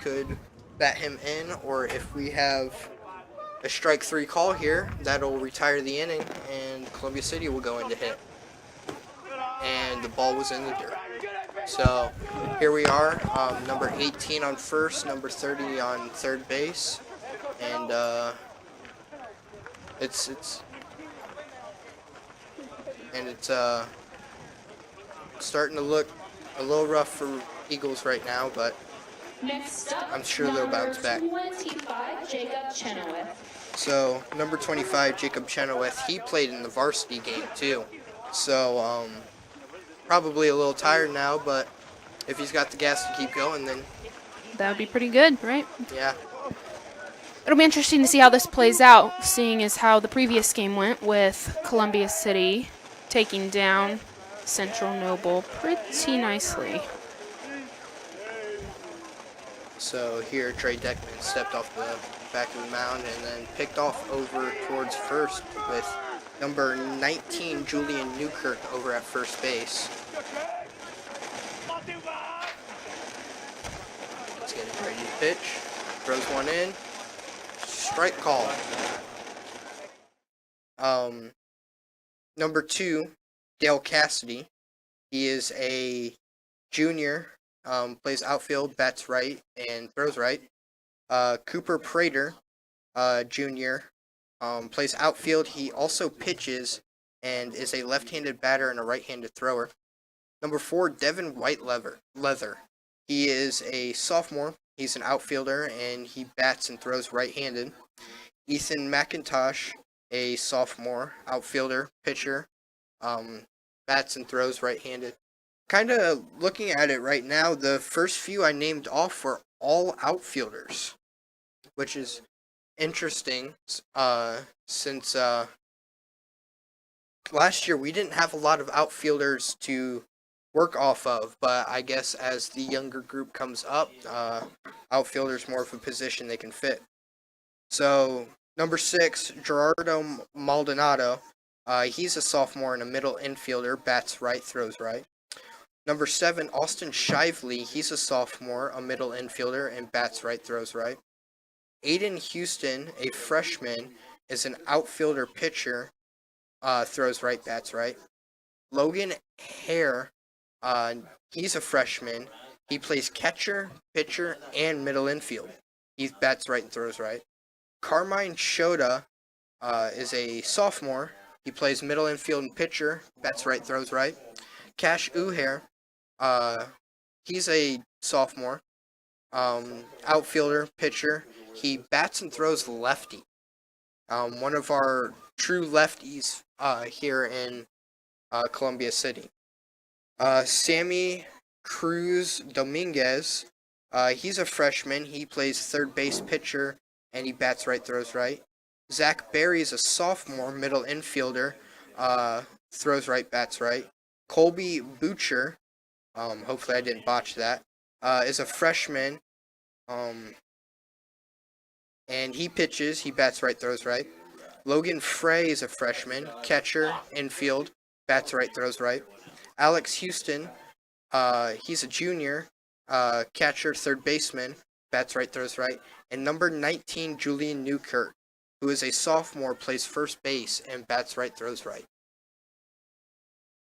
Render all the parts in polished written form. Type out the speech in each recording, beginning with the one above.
could bat him in, or if we have a strike three call here, that'll retire the inning, and Columbia City will go into hit. And the ball was in the dirt. So here we are, number 18 on first, number 30 on third base, and it's starting to look a little rough for Eagles right now, but I'm sure they'll bounce back. 25, Jacob Chenoweth. So number 25, Jacob Chenoweth, he played in the varsity game too. So probably a little tired now, but if he's got the gas to keep going, then That would be pretty good, right? yeah. It'll be interesting to see how this plays out, seeing as how the previous game went with Columbia City taking down Central Noble pretty nicely. So here, Trey Deckman stepped off the back of the mound and then picked off over towards first with number 19, Julian Newkirk, over at first base. He's getting ready to pitch. Throws one in. Strike call. Number 2, Dale Cassidy. He is a junior. Plays outfield, bats right, and throws right. Cooper Prater, junior, plays outfield. He also pitches and is a left-handed batter and a right-handed thrower. Number 4, Devin White-Leather. He is a sophomore. He's an outfielder, and he bats and throws right-handed. Ethan McIntosh, a sophomore, outfielder, pitcher, bats and throws right-handed. Kind of looking at it right now, the first few I named off were all outfielders, which is interesting, since last year we didn't have a lot of outfielders to work off of, but I guess as the younger group comes up, outfielders more of a position they can fit. So number 6, Gerardo Maldonado, he's a sophomore and a middle infielder, bats right, throws right. Number 7, Austin Shively, he's a sophomore, a middle infielder, and bats right, throws right. Aiden Houston, a freshman, is an outfielder pitcher, throws right, bats right. Logan Hare, he's a freshman. He plays catcher, pitcher, and middle infield. He bats right and throws right. Carmine Shota is a sophomore. He plays middle infield and pitcher, bats right, throws right. Cash Uhair, he's a sophomore, outfielder, pitcher. He bats and throws lefty. One of our true lefties here in Columbia City. Sammy Cruz Dominguez, he's a freshman. He plays third base, pitcher, and he bats right, throws right. Zach Berry is a sophomore, middle infielder, throws right, bats right. Colby Butcher, hopefully I didn't botch that, is a freshman, and he pitches, he bats right, throws right. Logan Frey is a freshman, catcher, infield, bats right, throws right. Alex Houston, he's a junior, catcher, third baseman, bats right, throws right. And number 19, Julian Newkirk, who is a sophomore, plays first base, and bats right, throws right.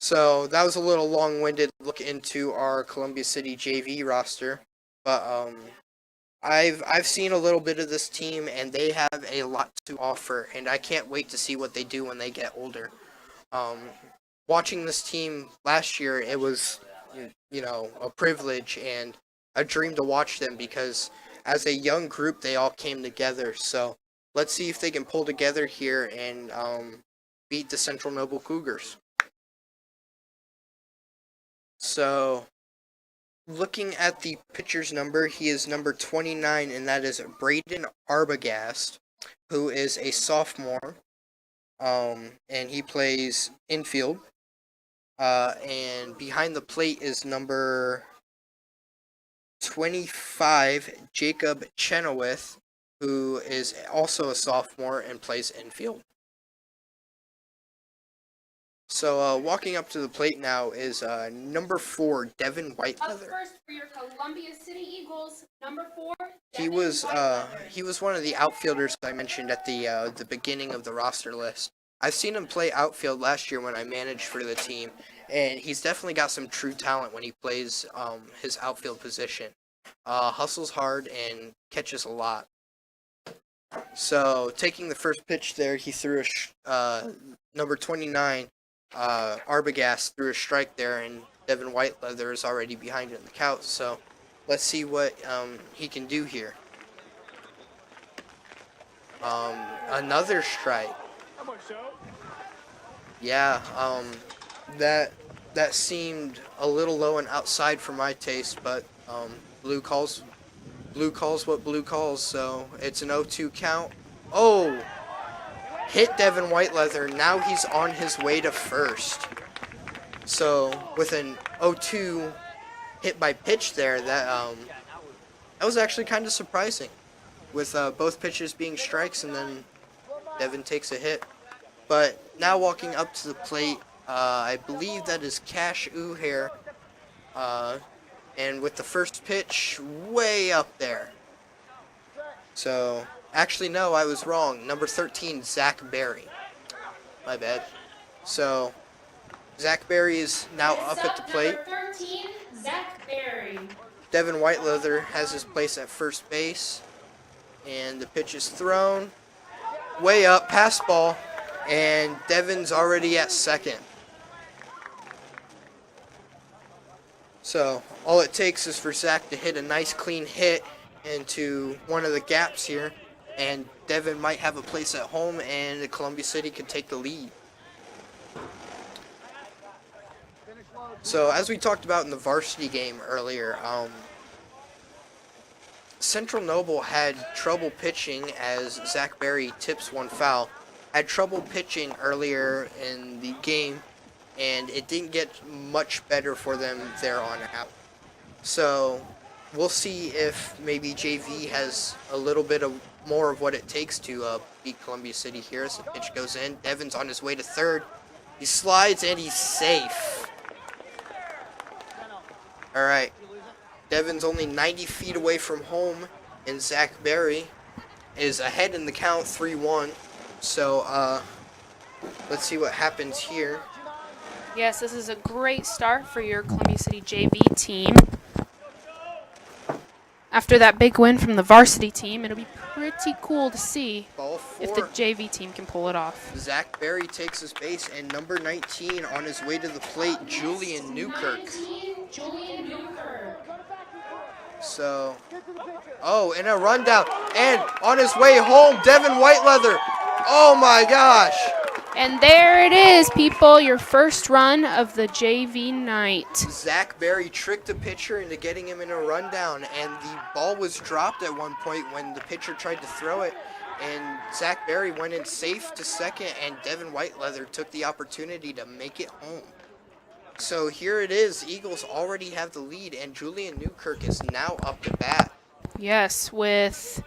So that was a little long-winded look into our Columbia City JV roster, but I've seen a little bit of this team, and they have a lot to offer, and I can't wait to see what they do when they get older. Watching this team last year, it was, a privilege and a dream to watch them, because as a young group, they all came together. So let's see if they can pull together here and beat the Central Noble Cougars. So, looking at the pitcher's number, he is number 29, and that is Braden Arbogast, who is a sophomore, and he plays infield. And behind the plate is number 25, Jacob Chenoweth, who is also a sophomore and plays infield. So walking up to the plate now is number 4, Devin Up Whiteleather. first for your Columbia City Eagles, number 4. He was one of the outfielders I mentioned at the beginning of the roster list. I've seen him play outfield last year when I managed for the team, and he's definitely got some true talent when he plays his outfield position. Hustles hard and catches a lot. So taking the first pitch there, he threw number 29, Arbogast threw a strike there, and Devin Whiteleather is already behind in the count. So let's see what he can do here. Another strike. Yeah, that seemed a little low and outside for my taste, but blue calls what blue calls, so it's an 0-2 count. Oh! Hit Devin Whiteleather. Now he's on his way to first. So with an 0-2 hit by pitch there, that was actually kind of surprising. With both pitches being strikes, and then Devin takes a hit. But now walking up to the plate, I believe that is Cash Uhair. And with the first pitch, way up there. So, actually, no, I was wrong. Number 13, Zach Berry. My bad. So, Zach Berry is now up at the plate. Number 13, Zach Berry. Devin Whiteleather has his place at first base. And the pitch is thrown. Way up, pass ball. And Devin's already at second. So, all it takes is for Zach to hit a nice clean hit into one of the gaps here, and Devin might have a place at home, and Columbia City could take the lead. So, as we talked about in the varsity game earlier, Central Noble had trouble pitching as Zach Berry tips one foul. Had trouble pitching earlier in the game, and it didn't get much better for them there on out. So we'll see if maybe JV has a little bit of more of what it takes to beat Columbia City here as the pitch goes in. Devin's on his way to third. He slides and he's safe. All right. Devin's only 90 feet away from home, and Zach Berry is ahead in the count 3-1. So let's see what happens here. Yes, this is a great start for your Columbia City JV team. After that big win from the varsity team, it'll be pretty cool to see Ball 4. if the JV team can pull it off. Zach Berry takes his base, and number 19 on his way to the plate, Julian Newkirk. 19, Julian Newkirk. So, oh, and a rundown, and on his way home, Devin Whiteleather. Oh my gosh! And there it is, people, your first run of the JV night. Zach Berry tricked the pitcher into getting him in a rundown, and the ball was dropped at one point when the pitcher tried to throw it, and Zach Berry went in safe to second, and Devin Whiteleather took the opportunity to make it home. So here it is, Eagles already have the lead, and Julian Newkirk is now up to bat. Yes, with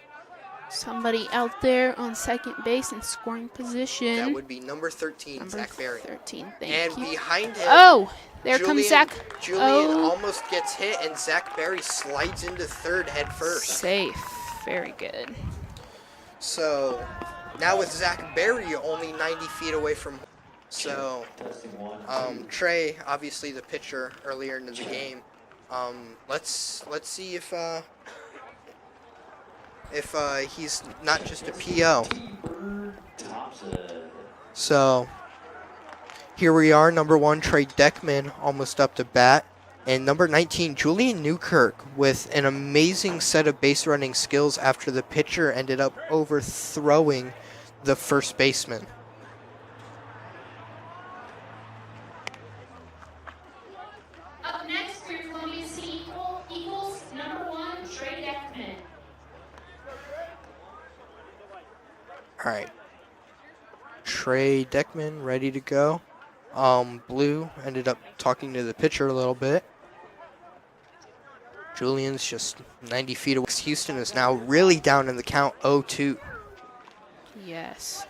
somebody out there on second base in scoring position. That would be number 13, Number Zach Berry. 13, thank And you. behind him, Oh, there comes Zach. Julian Oh. almost gets hit, and Zach Berry slides into third head first. Safe. Very good. So now with Zach Berry only 90 feet away from home. So Trey, obviously the pitcher earlier into the game. Let's see if he's not just a PO. So here we are, number 1 Trey Deckman almost up to bat, and number 19 Julian Newkirk with an amazing set of base running skills after the pitcher ended up overthrowing the first baseman. Up next for your Columbia City Eagles, number 1, Trey Deckman. All right. Trey Deckman ready to go. Blue ended up talking to the pitcher a little bit. Julian's just 90 feet away. Houston is now really down in the count 0-2. Yes.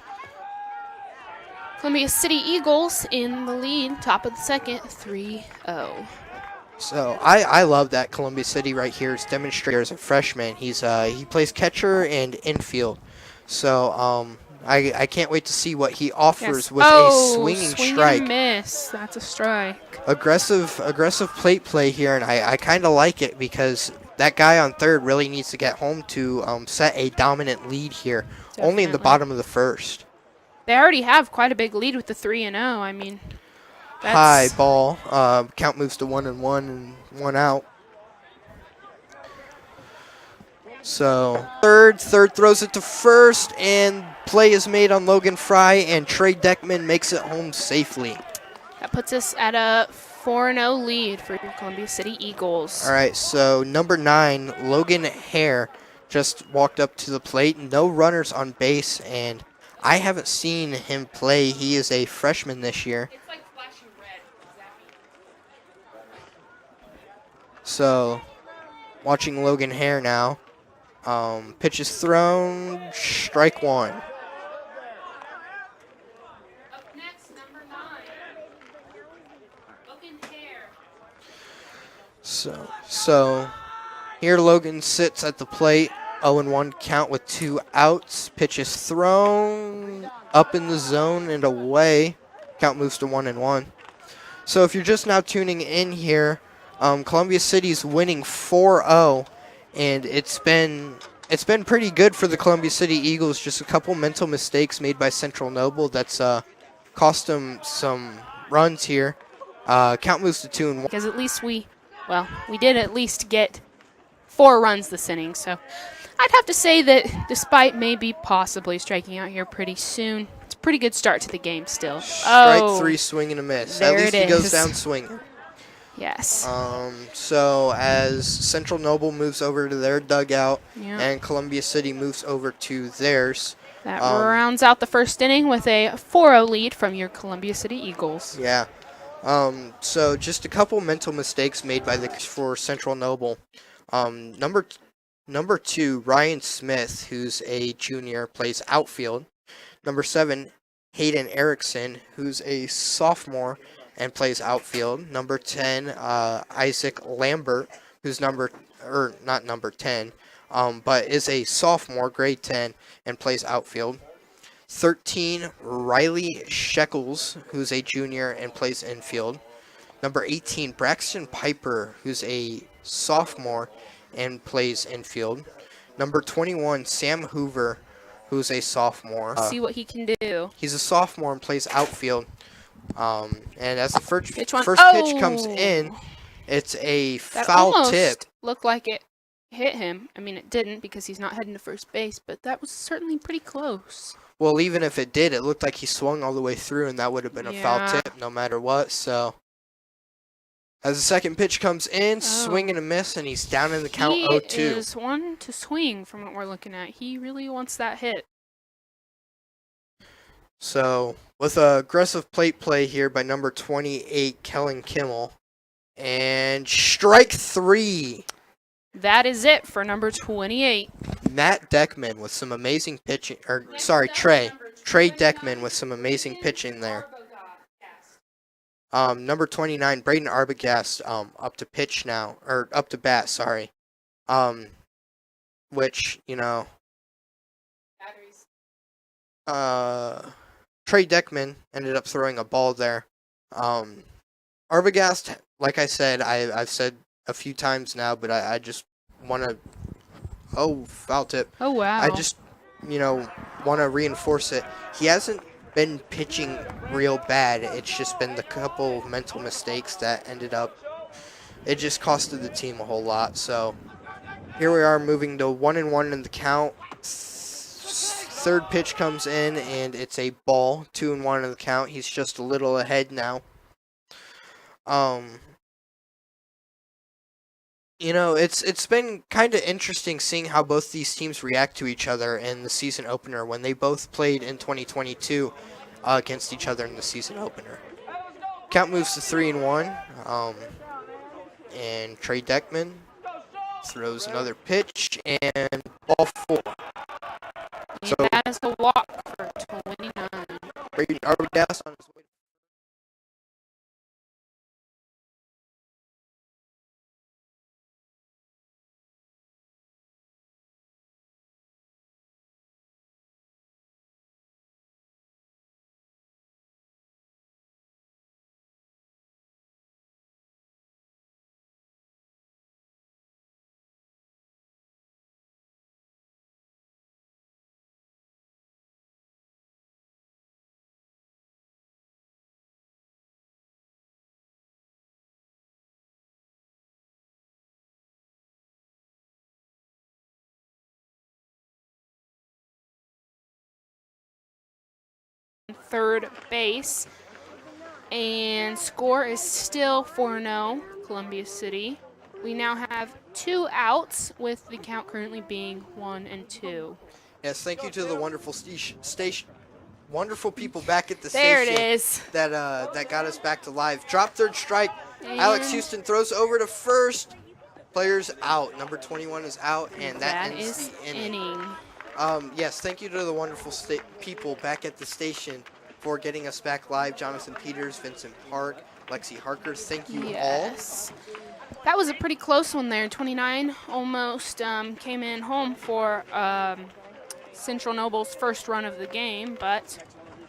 Columbia City Eagles in the lead, top of the second, 3-0. So I love that Columbia City right here is demonstrated as a freshman. He plays catcher and infield. So I can't wait to see what he offers with a swinging strike. And a miss. That's a strike. Aggressive plate play here, and I kind of like it because that guy on third really needs to get home to set a dominant lead here. Definitely. Only in the bottom of the first. They already have quite a big lead with the 3-0. I mean, high ball. Count moves to 1-1 and 1 out. So third throws it to first, and play is made on Logan Fry, and Trey Deckman makes it home safely. That puts us at a 4-0 lead for your Columbia City Eagles. All right, so number 9, Logan Hare, just walked up to the plate. No runners on base, and I haven't seen him play. He is a freshman this year. It's like flashing red. So, watching Logan Hare now. Pitch is thrown, strike 1. Up next, number 9, Logan Hare. So here Logan sits at the plate. 0-1 count with 2 outs. Pitch is thrown up in the zone and away. Count moves to 1-1. So if you're just now tuning in here, Columbia City's winning 4-0, and it's been pretty good for the Columbia City Eagles. Just a couple mental mistakes made by Central Noble that's cost them some runs here. Count moves to 2-1. Because at least we did at least get 4 runs this inning, so I'd have to say that despite maybe possibly striking out here pretty soon, it's a pretty good start to the game still. Strike 3, swing and a miss. There at least it he goes is. down swinging. Yes. So as Central Noble moves over to their dugout, Yeah. and Columbia City moves over to theirs. That rounds out the first inning with a 4-0 lead from your Columbia City Eagles. Yeah. So just a couple mental mistakes made for Central Noble. Number 2, Ryan Smith, who's a junior, plays outfield. Number 7, Hayden Erickson, who's a sophomore and plays outfield. Number 10, Isaac Lambert, who's not number 10, but is a sophomore, grade 10, and plays outfield. 13, Riley Shekels, who's a junior and plays infield. Number 18, Braxton Piper, who's a sophomore and plays infield. Number 21, Sam Hoover, who's a sophomore. See what he can do. He's a sophomore and plays outfield. And as the first pitch comes in, it's a That foul almost tip. looked like it hit him. I mean, it didn't because he's not heading to first base, but that was certainly pretty close. Well, even if it did, it looked like he swung all the way through, and that would have been a foul Yeah. tip no matter what. So, as the second pitch comes in, swing and a miss, and he's down in the count 0-2. He is one to swing from what we're looking at. He really wants that hit. So, with a aggressive plate play here by number 28, Kellen Kimmel, and strike 3. That is it for number 28. Matt Deckman with some amazing pitching, Trey Deckman with some amazing pitching there. Number 29, Braden Arbogast, up to pitch now, or up to bat, sorry. Which, Trey Deckman ended up throwing a ball there. Arbogast, like I said, I've said a few times now, but I just want to... Oh, foul tip. Oh, wow. I just, want to reinforce it. He hasn't been pitching real bad. It's just been the couple mental mistakes that ended up... It just costed the team a whole lot. So, here we are moving to 1-1 in the count. Third pitch comes in, and it's a ball. 2-1 in the count. He's just a little ahead now. It's been kind of interesting seeing how both these teams react to each other in the season opener when they both played in 2022 against each other in the season opener. Count moves to 3-1, and Trey Deckman throws another pitch, and ball 4. And that is a walk for 29. Braden Arbogast third base. And score is still 4-0, Columbia City. We now have 2 outs, with the count currently being 1-2. Yes, thank you to the wonderful wonderful people back at the There station. it is. That got us back to live. Drop third strike. And Alex Houston throws over to first. Players out. Number 21 is out, and that ends is the inning. inning. Yes, thank you to the wonderful people back at the station for getting us back live. Jonathan Peters, Vincent Park, Lexi Harker, thank you Yes. That was a pretty close one there. 29 almost came in home for Central Noble's first run of the game, but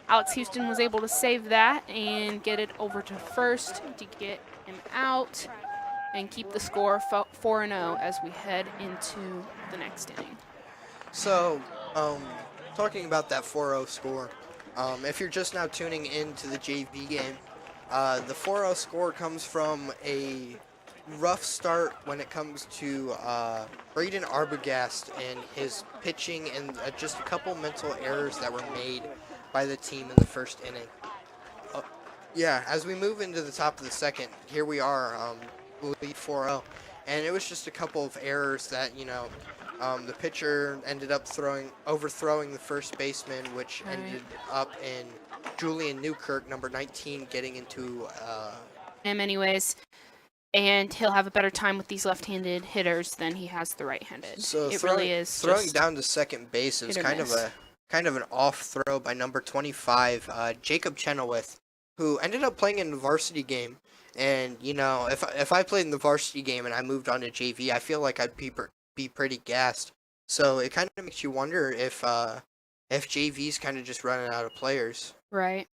Alex Houston was able to save that and get it over to first to get him out and keep the score 4-0 as we head into the next inning. So, talking about that 4-0 score, if you're just now tuning into the JV game, the 4-0 score comes from a rough start when it comes to Braden Arbogast and his pitching, and just a couple mental errors that were made by the team in the first inning. Yeah, as we move into the top of the second, here we are, lead 4-0, and it was just a couple of errors that, the pitcher ended up overthrowing the first baseman, which ended up in Julian Newkirk, number 19, getting into him anyways. And he'll have a better time with these left-handed hitters than he has the right-handed. So it really is throwing down to second base is kind of an off throw by number 25, Jacob Chenoweth, who ended up playing in the varsity game. And if I played in the varsity game and I moved on to JV, I feel like I'd be pretty gassed. So it kind of makes you wonder if JV's kind of just running out of players. Right.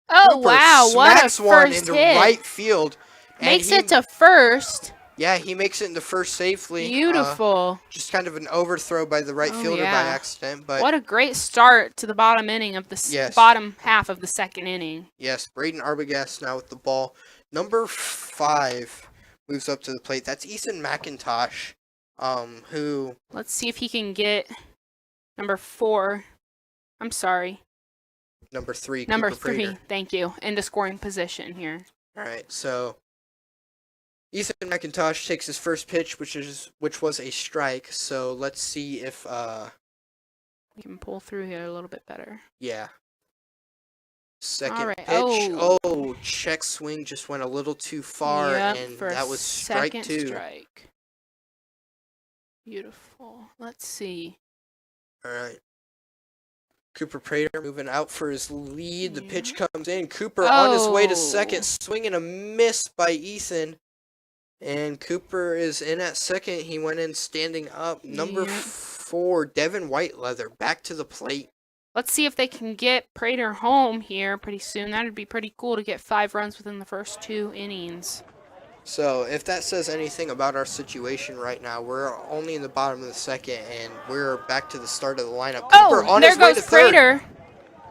Oh, Cooper wow, what a smacks one first into hit. right field. Makes it to first. Yeah, he makes it into first safely. Beautiful. Just kind of an overthrow by the right fielder by accident. But what a great start to the bottom inning of the bottom half of the second inning. Yes, Braden Arbogast now with the ball. Number 5 moves up to the plate. That's Ethan McIntosh, who... Let's see if he can get number 4. I'm sorry. Number 3. Number Cooper 3, Prater. thank you. Into scoring position here. All right, so Ethan McIntosh takes his first pitch, which was a strike. So let's see if we can pull through here a little bit better. Yeah. Second All right. pitch. Oh, check swing just went a little too far, and that was strike 2. Second strike. Beautiful. Let's see. All right. Cooper Prater moving out for his lead. The pitch comes in. Cooper on his way to second. Swing and a miss by Ethan. And Cooper is in at second. He went in standing up. Number 4, Devin Whiteleather, back to the plate. Let's see if they can get Prater home here pretty soon. That would be pretty cool to get 5 runs within the first 2 innings. So if that says anything about our situation right now, we're only in the bottom of the second, and we're back to the start of the lineup. Cooper on there his way goes to Prater. third.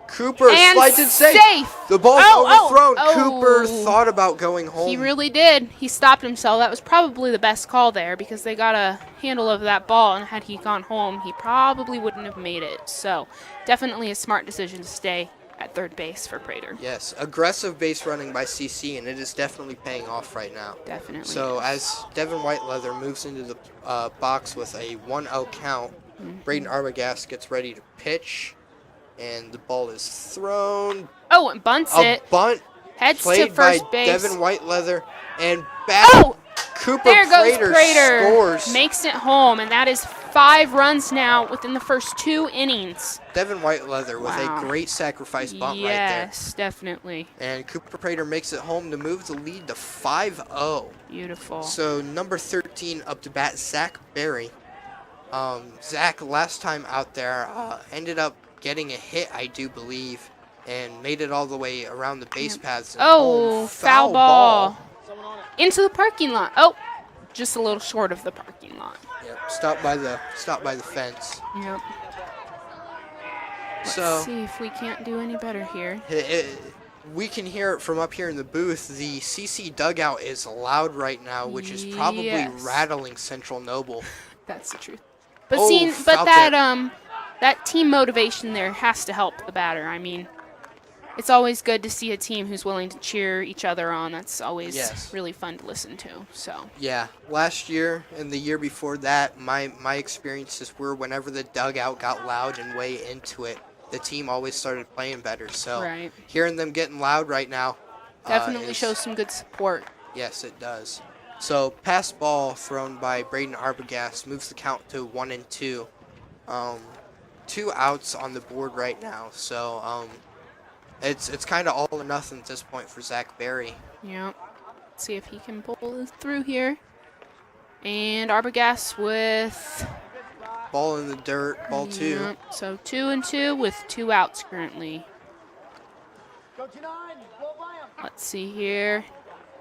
Cooper slides in safe. The ball's overthrown. Cooper thought about going home. He really did. He stopped himself. That was probably the best call there because they got a handle of that ball, and had he gone home, he probably wouldn't have made it. So definitely a smart decision to stay at third base for Prater. Yes, aggressive base running by CC, and it is definitely paying off right now. Definitely. So as Devin Whiteleather moves into the box with a 1-0 count, Braden Arbogast gets ready to pitch, and the ball is thrown. Oh, and bunts it. A bunt heads played to first by base. Devin Whiteleather, and back Cooper there goes Prater scores. Makes it home, and that is 5 runs now within the first 2 innings. Devin Whiteleather with a great sacrifice bunt right there. Yes, definitely. And Cooper Prater makes it home to move the lead to 5-0. Beautiful. So number 13 up to bat, Zach Berry. Zach, last time out there, ended up getting a hit, I do believe, and made it all the way around the base paths. Oh, foul ball. Into the parking lot. Oh, just a little short of the parking lot. Yep, stopped by the fence. Yep. So let's see if we can't do any better here. We can hear it from up here in the booth. The CC dugout is loud right now, which is probably rattling Central Noble. That's the truth. But that team motivation there has to help the batter. I mean, it's always good to see a team who's willing to cheer each other on. That's always Yes. really fun to listen to. So Yeah, last year and the year before that, my experiences were whenever the dugout got loud and way into it, the team always started playing better. So right, hearing them getting loud right now, definitely is shows some good support. yes, it does. So pass ball thrown by Braden Arbogast moves the count to 1-2. Um, 2 outs on the board right now. So it's kind of all or nothing at this point for Zach Berry. Yeah. Let's see if he can pull it through here. And Arbogast with Ball in the dirt, ball 2. Yep, so 2-2 with 2 outs currently. Let's see here.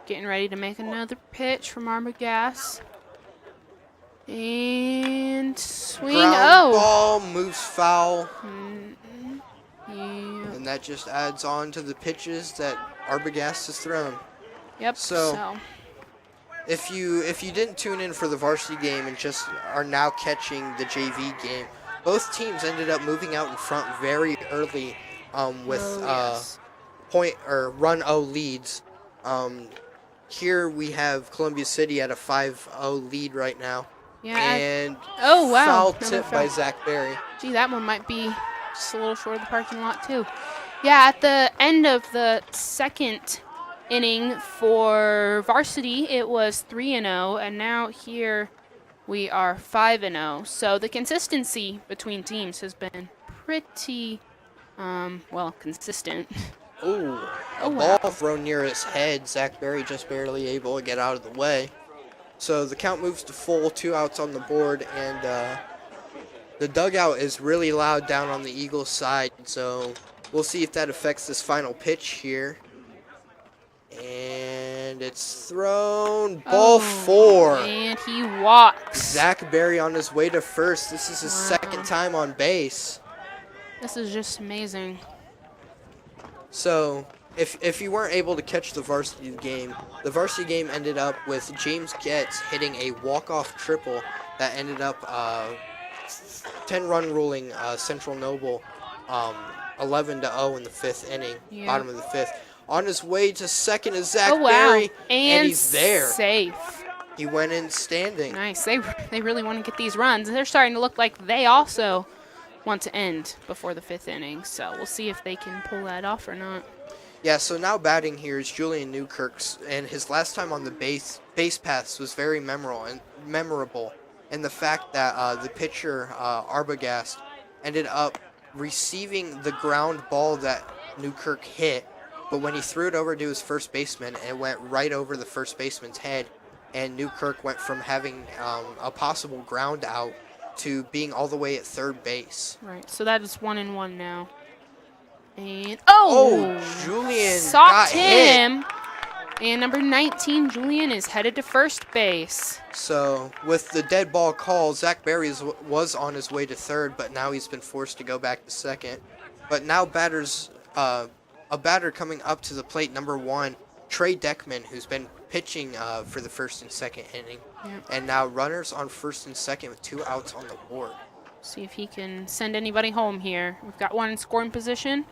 Getting ready to make another pitch from Arbogast. And swing. Ground ball moves foul. Yeah. And that just adds on to the pitches that Arbogast has thrown. Yep. So if you didn't tune in for the varsity game and just are now catching the JV game, both teams ended up moving out in front very early with yes. point or run O leads. Here we have Columbia City at a 5-0 lead right now. Yeah. And Oh wow. foul Another tip foul. by Zach Berry. Gee, that one might be just a little short of the parking lot, too. Yeah, at the end of the second inning for Varsity, it was 3-0, and now here we are 5-0. So the consistency between teams has been pretty, consistent. Ooh, a wow. ball thrown near his head. Zach Berry just barely able to get out of the way. So the count moves to full, 2 outs on the board, and the dugout is really loud down on the Eagles' side. So we'll see if that affects this final pitch here. And it's thrown. Ball 4. And he walks. Zach Berry on his way to first. This is his Wow. second time on base. This is just amazing. So, if you weren't able to catch the varsity game ended up with James Getz hitting a walk-off triple that ended up 10-run ruling Central Noble 11-0 in the 5th inning, Yeah. bottom of the 5th. On his way to second is Zach Oh, wow. Berry, And he's there. safe. He went in standing. Nice. They really want to get these runs. They're starting to look like they also want to end before the 5th inning. So we'll see if they can pull that off or not. Yeah, so now batting here is Julian Newkirk, and his last time on the base paths was very memorable. And the fact that the pitcher, Arbogast, ended up receiving the ground ball that Newkirk hit, but when he threw it over to his first baseman, it went right over the first baseman's head, and Newkirk went from having a possible ground out to being all the way at third base. Right. So that is 1-1 now. And Julian socked got hit. him. And number 19, Julian, is headed to first base. So with the dead ball call, Zach Berry was on his way to third, but now he's been forced to go back to second. But now a batter coming up to the plate, number 1, Trey Deckman, who's been pitching for the first and second inning. Yep. And now runners on first and second with 2 outs on the board. See if he can send anybody home here. We've got one in scoring position,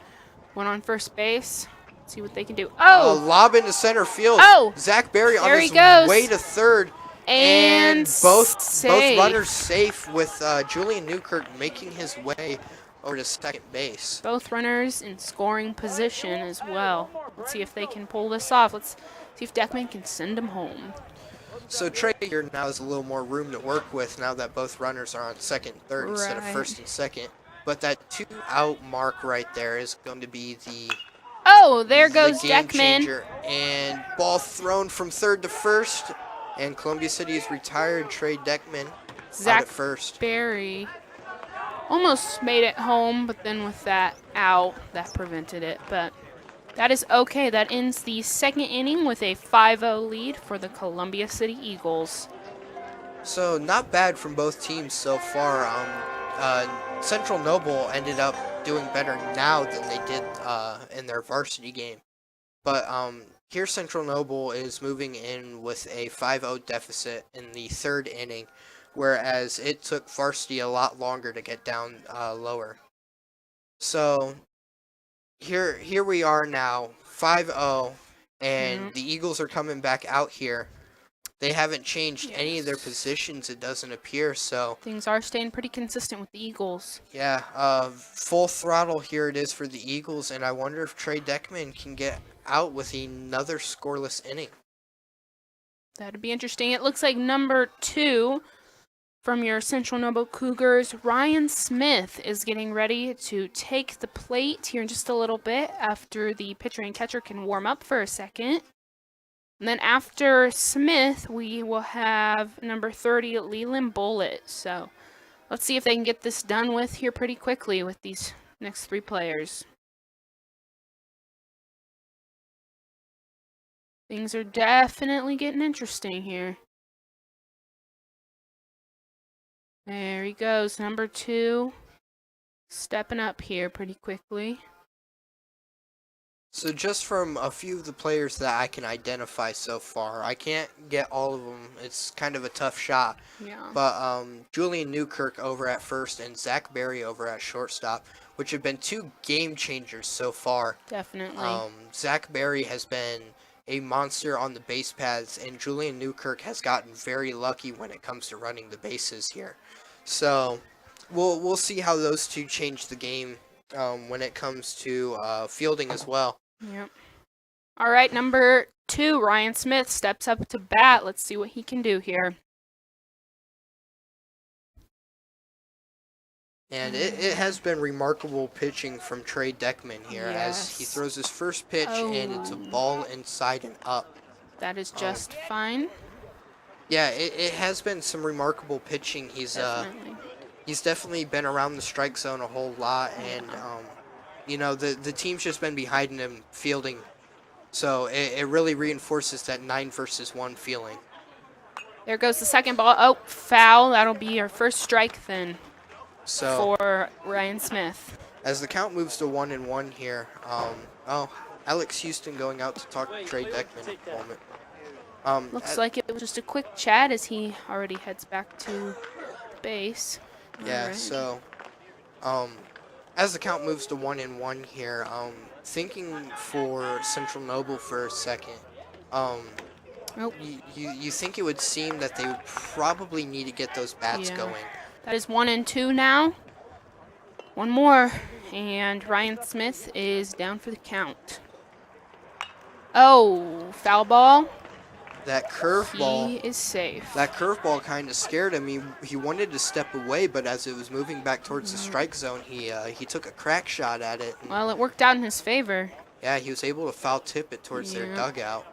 one on first base. See what they can do. Lob into center field. Oh! Zach Berry on There he his goes. way to third. And both safe. runners safe with Julian Newkirk making his way over to second base. Both runners in scoring position as well. Let's see if they can pull this off. Let's see if Deckman can send them home. So Trey here now has a little more room to work with now that both runners are on second and third instead of Right. first and second. But that 2-out mark right there is going to be the There goes the game Deckman. changer. And ball thrown from third to first. And Columbia City is retired. Trey Deckman out Zach at first. Berry almost made it home, but then with that out, that prevented it. But that is okay. That ends the second inning with a 5-0 lead for the Columbia City Eagles. So not bad from both teams so far. Central Noble ended up doing better now than they did in their varsity game. But here Central Noble is moving in with a 5-0 deficit in the third inning, whereas it took Varsity a lot longer to get down lower. So here we are now, 5-0, and Yep. the Eagles are coming back out here. They haven't changed any of their positions, it doesn't appear, so Things are staying pretty consistent with the Eagles. yeah, full throttle here it is for the Eagles, and I wonder if Trey Deckman can get out with another scoreless inning. That'd be interesting. It looks like number 2 from your Central Noble Cougars, Ryan Smith, is getting ready to take the plate here in just a little bit after the pitcher and catcher can warm up for a second. And then after Smith, we will have number 30, Leland Bullitt. So let's see if they can get this done with here pretty quickly with these next 3 players. Things are definitely getting interesting here. There he goes, number 2, stepping up here pretty quickly. So just from a few of the players that I can identify so far, I can't get all of them. It's kind of a tough shot. Yeah. But Julian Newkirk over at first and Zach Berry over at shortstop, which have been 2 game changers so far. Definitely. Zach Berry has been a monster on the base paths, and Julian Newkirk has gotten very lucky when it comes to running the bases here. So we'll see how those 2 change the game when it comes to fielding as well. Yep. All right, number 2, Ryan Smith steps up to bat. Let's see what he can do here. And it has been remarkable pitching from Trey Deckman here as he Yes. throws his first pitch and it's a ball inside and up. That is just fine. Yeah, it has been some remarkable pitching. Definitely. He's definitely been around the strike zone a whole lot, and you know, the team's just been behind him fielding, so it really reinforces that 9 versus 1 feeling. There goes the second ball. Oh, foul. That'll be our first strike then So for Ryan Smith. as the count moves to 1-1 here, Alex Houston going out to talk to Trey Deckman at the moment. Looks like it was just a quick chat as he already heads back to the base. Yeah, Alright. so as the count moves to 1-1 here, thinking for Central Noble for a second, Nope. you think it would seem that they would probably need to get those bats Yeah. going. That is 1-2 now. One more, and Ryan Smith is down for the count. Oh, foul ball. That curveball. He is safe. That curveball kind of scared him. He wanted to step away, but as it was moving back towards the strike zone, he took a crack shot at it. Well, it worked out in his favor. Yeah, he was able to foul tip it towards their Yeah. dugout.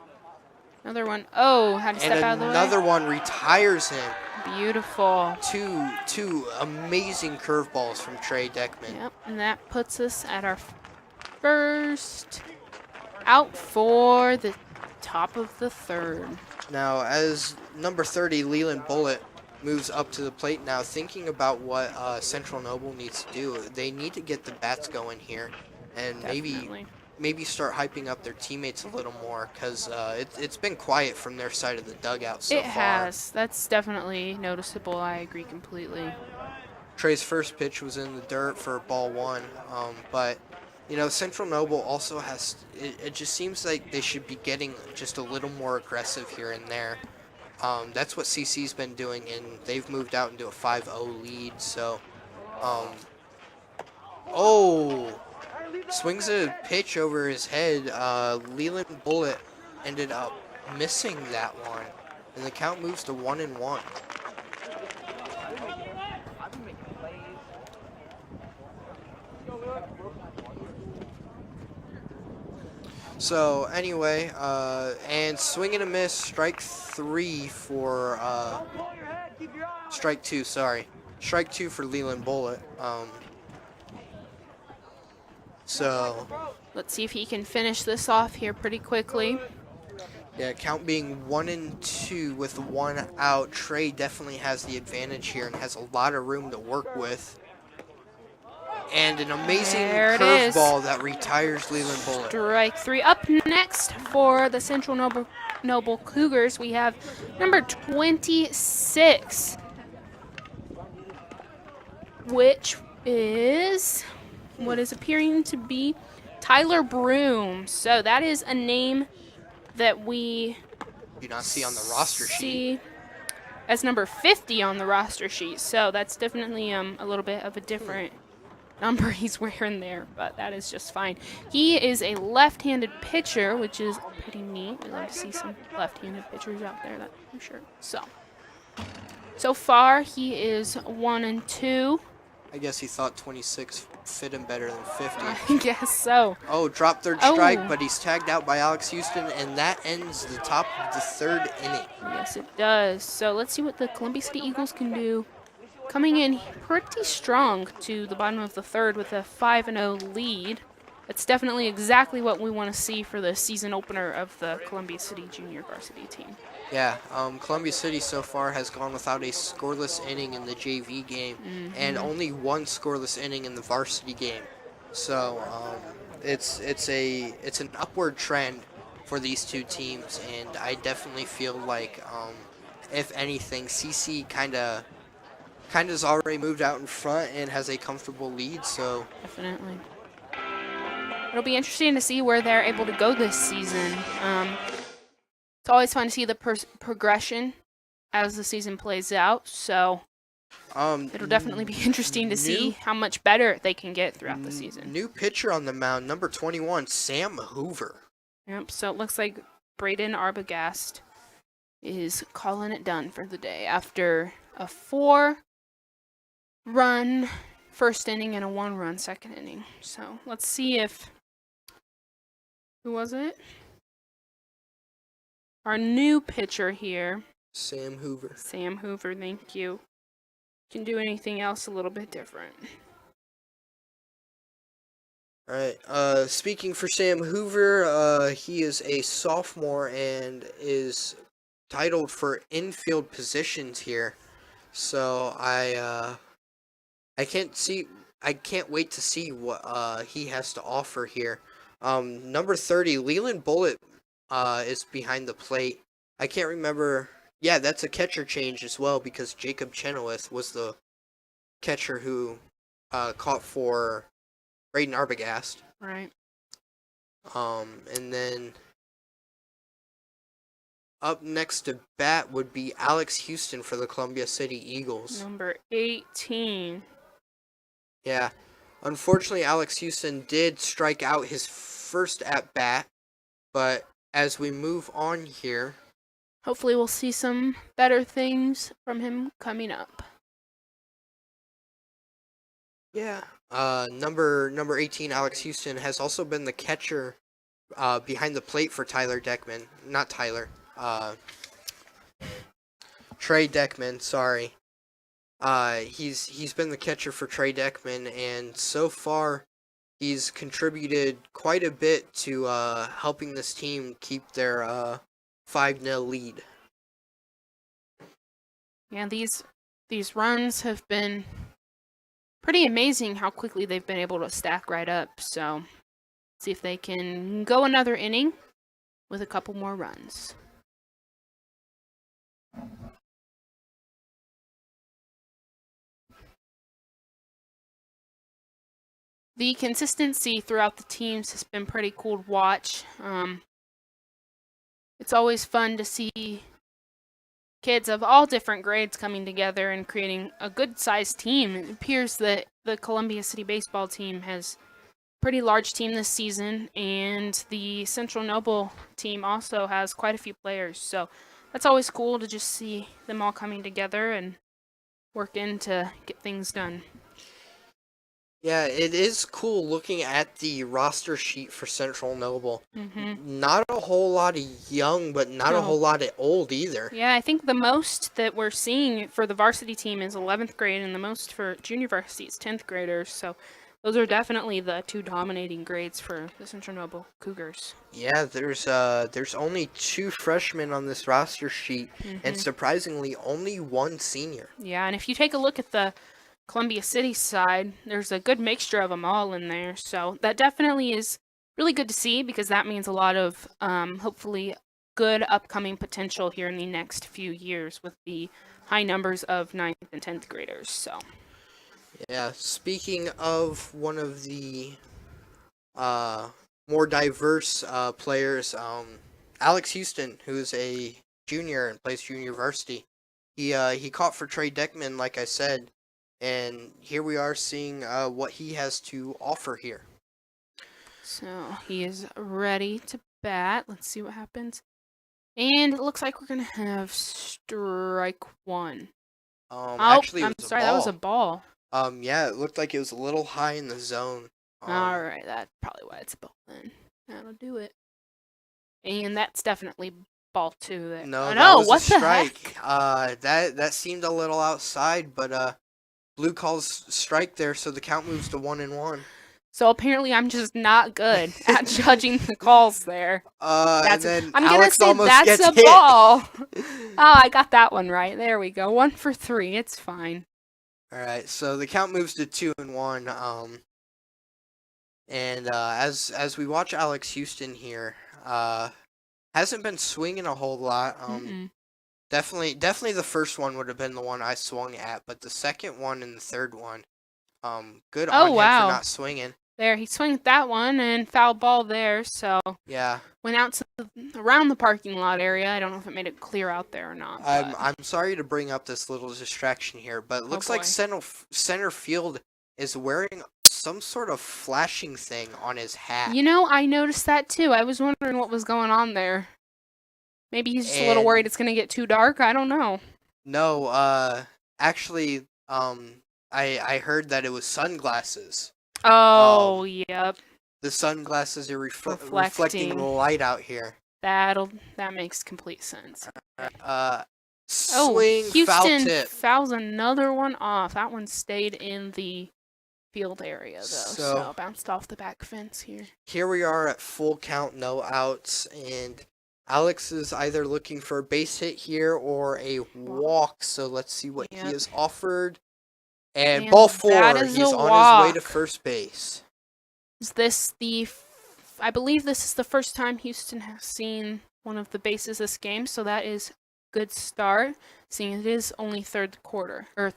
Another one. Oh, had to And step out of the way. another one retires him. Beautiful. Two amazing curveballs from Trey Deckman. Yep, and that puts us at our first out for the top of the 3rd. Now, as number 30, Leland Bullitt, moves up to the plate now, thinking about what Central Noble needs to do. They need to get the bats going here, and Definitely. maybe start hyping up their teammates a little more, because it's been quiet from their side of the dugout so It far. has. That's definitely noticeable. I agree completely. Trey's first pitch was in the dirt for ball 1, but you know, Central Noble also has, it just seems like they should be getting just a little more aggressive here and there. That's what CC's been doing, and they've moved out into a 5-0 lead, so, swings a pitch over his head. Leland Bullitt ended up missing that one, and the count moves to 1-1. So anyway, and swing and a miss, strike 3 for strike 2. Sorry, strike 2 for Leland Bullitt. So Let's see if he can finish this off here pretty quickly. yeah, count being 1-2 with 1 out. Trey definitely has the advantage here and has a lot of room to work with. And an amazing There it is. curveball that retires Leland Bullitt. Strike 3. Up next for the Central Noble Cougars, we have number 26, which is what is appearing to be Tyler Broom. So that is a name that we Do not see on the roster sheet. see as number 50 on the roster sheet. So that's definitely a little bit of a different number he's wearing there, but that is just fine. He is a left-handed pitcher, which is pretty neat. We love to see some left-handed pitchers out there, that's for sure. So far he is 1-2. I guess he thought 26 fit him better than 50. I guess so. Oh, drop third strike, Oh. but he's tagged out by Alex Houston, and that ends the top of the third inning. Yes, it does. So let's see what the Columbia City Eagles can do. Coming in pretty strong to the bottom of the third with a 5-0 lead. That's definitely exactly what we want to see for the season opener of the Columbia City Junior Varsity team. Yeah, Columbia City so far has gone without a scoreless inning in the JV game, and only one scoreless inning in the varsity game. So it's an upward trend for these two teams, and I definitely feel like if anything, CC kind of has already moved out in front and has a comfortable lead. So Definitely. It'll be interesting to see where they're able to go this season. It's always fun to see the progression as the season plays out. So it'll definitely be interesting to see how much better they can get throughout the season. New pitcher on the mound, number 21, Sam Hoover. Yep. So it looks like Braden Arbogast is calling it done for the day after a 4-run first inning and a 1-run second inning. So let's see if who was it? Our new pitcher here, Sam Hoover. Sam Hoover, thank you. Can do anything else a little bit different. All right. Speaking for Sam Hoover, he is a sophomore and is titled for infield positions here. So I can't wait to see what he has to offer here. Number 30, Leland Bullitt, is behind the plate. I can't remember. Yeah, that's a catcher change as well because Jacob Chenoweth was the catcher who caught for Braden Arbogast. Right. And then up next to bat would be Alex Houston for the Columbia City Eagles. Number 18. Yeah. Unfortunately, Alex Houston did strike out his first at-bat, but as we move on here, hopefully we'll see some better things from him coming up. yeah, number 18, Alex Houston, has also been the catcher behind the plate for Tyler Deckman. Not Tyler. Trey Deckman, sorry. He's been the catcher for Trey Deckman, and so far he's contributed quite a bit to helping this team keep their 5-0 lead. Yeah, these runs have been pretty amazing how quickly they've been able to stack right up. So, see if they can go another inning with a couple more runs. The consistency throughout the teams has been pretty cool to watch. It's always fun to see kids of all different grades coming together and creating a good-sized team. It appears that the Columbia City baseball team has a pretty large team this season, and the Central Noble team also has quite a few players. So that's always cool to just see them all coming together and working to get things done. Yeah, it is cool looking at the roster sheet for Central Noble. Mm-hmm. Not a whole lot of young, but not a whole lot of old either. Yeah, I think the most that we're seeing for the varsity team is 11th grade, and the most for junior varsity is 10th graders. So those are definitely the two dominating grades for the Central Noble Cougars. Yeah, there's only 2 freshmen on this roster sheet, and surprisingly, only 1 senior. Yeah, and if you take a look at the Columbia City side, there's a good mixture of them all in there. So that definitely is really good to see because that means a lot of hopefully good upcoming potential here in the next few years with the high numbers of 9th and 10th graders. So Yeah, speaking of one of the more diverse players. Alex Houston, who's a junior and plays junior varsity, he caught for Trey Deckman, like I said, and here we are seeing what he has to offer here. So he is ready to bat. Let's see what happens. And it looks like we're going to have strike one. Actually, it I'm was sorry, a ball. that was a ball. Yeah, it looked like it was a little high in the zone. All right, that's probably why it's a ball then. That'll do it. And that's definitely ball two. There. No, Oh, that no, was what a the strike. heck? That seemed a little outside, but Blue calls strike there, so the count moves to 1-1. So apparently I'm just not good at judging the calls there. And then I'm Alex gonna say almost that's gets a hit. ball. Oh, I got that one right. There we go. 1 for 3. It's fine. All right, so the count moves to 2-1. And as we watch Alex Houston here, hasn't been swinging a whole lot. Definitely the first one would have been the one I swung at, but the second one and the third one, good on him for not swinging. There, he swung at that one and foul ball there, so Yeah. went out around the parking lot area. I don't know if it made it clear out there or not. I'm sorry to bring up this little distraction here, but it looks like center field is wearing some sort of flashing thing on his hat. You know, I noticed that too. I was wondering what was going on there. Maybe he's just a little worried it's going to get too dark. I don't know. No, actually, I heard that it was sunglasses. Oh, yep. The sunglasses are reflecting the light out here. That makes complete sense. Swing, Houston foul tip. fouls another one off. That one stayed in the field area, though, so bounced off the back fence here. Here we are at full count, no outs, and Alex is either looking for a base hit here or a walk, so let's see what he has offered. And ball 4, he's on his way to first base. Is this I believe this is the first time Houston has seen one of the bases this game, so that is a good start, seeing it is only third quarter, or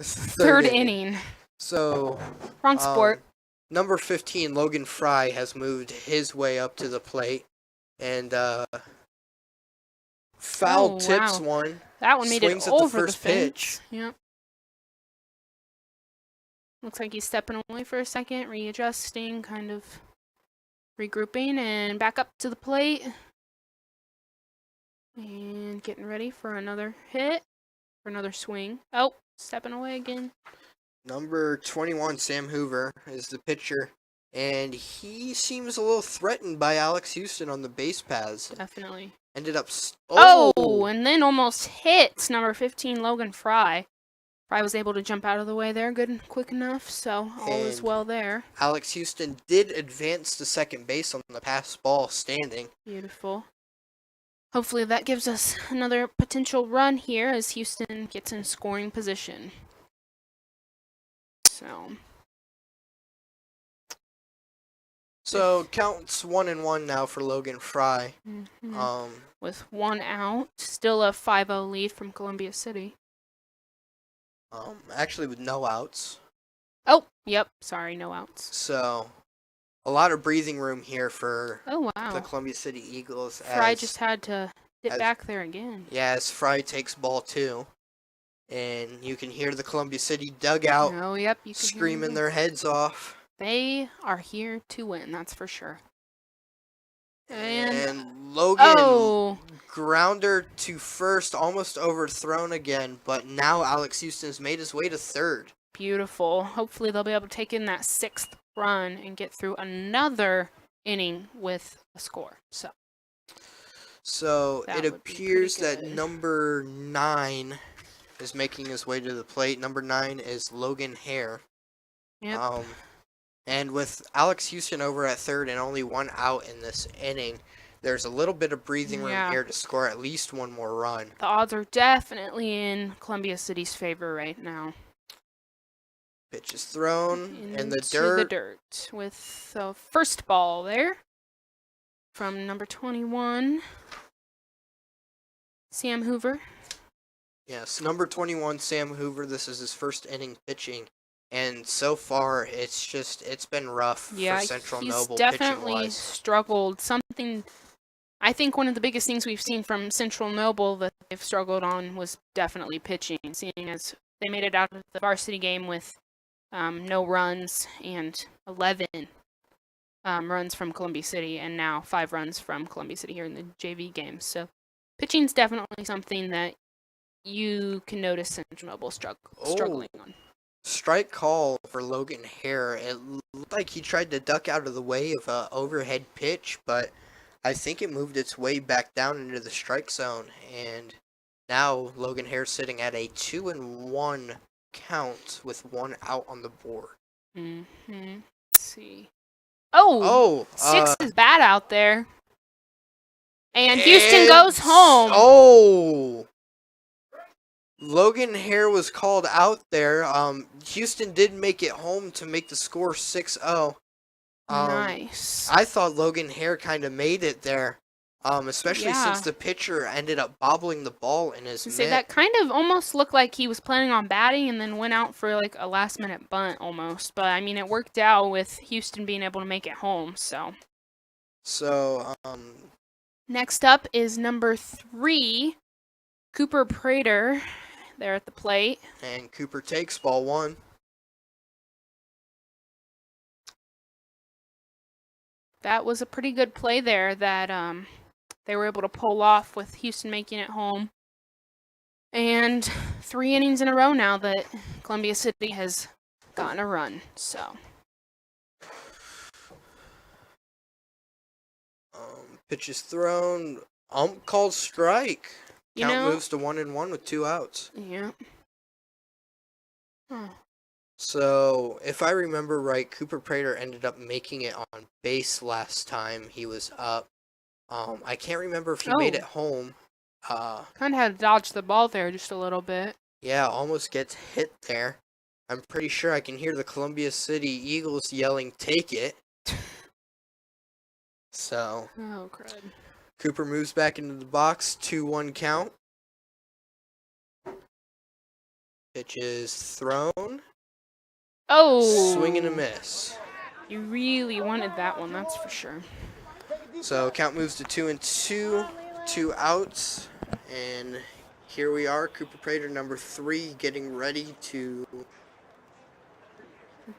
third inning. So, wrong sport. Number 15, Logan Fry, has moved his way up to the plate, and foul tips one. That one made it over the fence. Pitch. Yep. Looks like he's stepping away for a second, readjusting, kind of regrouping, and back up to the plate. And getting ready for another hit, for another swing. Oh, stepping away again. Number 21, Sam Hoover, is the pitcher, and he seems a little threatened by Alex Houston on the base paths. Definitely. Ended up... and then almost hits number 15, Logan Fry. Fry was able to jump out of the way there, good and quick enough, so all is well there. Alex Houston did advance to second base on the pass ball standing. Beautiful. Hopefully that gives us another potential run here as Houston gets in scoring position. So counts 1-1 now for Logan Fry. With one out, still a 5-0 lead from Columbia City. Actually with no outs. Oh, yep. Sorry, no outs. So, a lot of breathing room here for the Columbia City Eagles. Fry just had to dip back there again. Yeah, as Fry takes ball 2. And you can hear the Columbia City dugout you can screaming their heads off. They are here to win, that's for sure. And Logan, grounder to first, almost overthrown again, but now Alex Houston's made his way to third. Beautiful. Hopefully they'll be able to take in that 6th run and get through another inning with a score. So it appears that number 9 is making his way to the plate. Number 9 is Logan Hare. Yep. And with Alex Houston over at third and only one out in this inning, there's a little bit of breathing room here to score at least one more run. The odds are definitely in Columbia City's favor right now. Pitch is thrown in the dirt. With the first ball there from number 21, Sam Hoover. Yes, number 21, Sam Hoover. This is his first inning pitching. And so far, it's been rough Yeah, for Central he's Noble definitely pitching-wise. struggled. Something, I think one of the biggest things we've seen from Central Noble that they've struggled on was definitely pitching, seeing as they made it out of the varsity game with no runs and 11 runs from Columbia City, and now 5 runs from Columbia City here in the JV game. So pitching's definitely something that you can notice Central Noble struggling on. Strike call for Logan Hare. It looked like he tried to duck out of the way of an overhead pitch, but I think it moved its way back down into the strike zone. And now Logan Hare sitting at a 2-1 count with 1 out on the board. Let's see. Oh, 6 is bad out there. And Houston goes home. Oh! Logan Hare was called out there. Houston did make it home to make the score 6-0. Nice. I thought Logan Hare kind of made it there, especially since the pitcher ended up bobbling the ball in his mitt. That kind of almost looked like he was planning on batting and then went out for like a last-minute bunt almost. But, I mean, it worked out with Houston being able to make it home, so. Next up is number 3, Cooper Prater. There at the plate. And Cooper takes ball 1. That was a pretty good play there that they were able to pull off with Houston making it home. And 3 innings in a row now that Columbia City has gotten a run. So. Pitch is thrown. Called strike. Count moves to 1-1 with 2 outs. Yeah. So, if I remember right, Cooper Prater ended up making it on base last time he was up. I can't remember if he made it home. Kind of had to dodge the ball there just a little bit. Yeah, almost gets hit there. I'm pretty sure I can hear the Columbia City Eagles yelling, "Take it." So. Oh, crud. Cooper moves back into the box, 2-1 count. Pitch is thrown. Oh! Swing and a miss. You really wanted that one, that's for sure. So count moves to 2-2, 2 outs. And here we are, Cooper Prater, number 3, getting ready to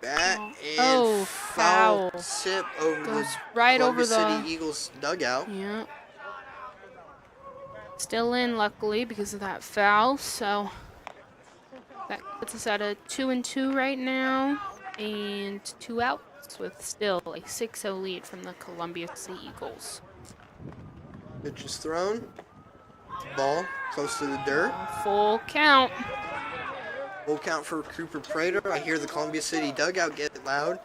bat, and foul tip over the Columbia City Eagles dugout. Yeah. Still in, luckily, because of that foul. So that puts us at a 2-2 right now, and 2 outs with still a 6-0 lead from the Columbia City Eagles. Pitch is thrown. Ball close to the dirt. Full count. Full count for Cooper Prater. I hear the Columbia City dugout get loud.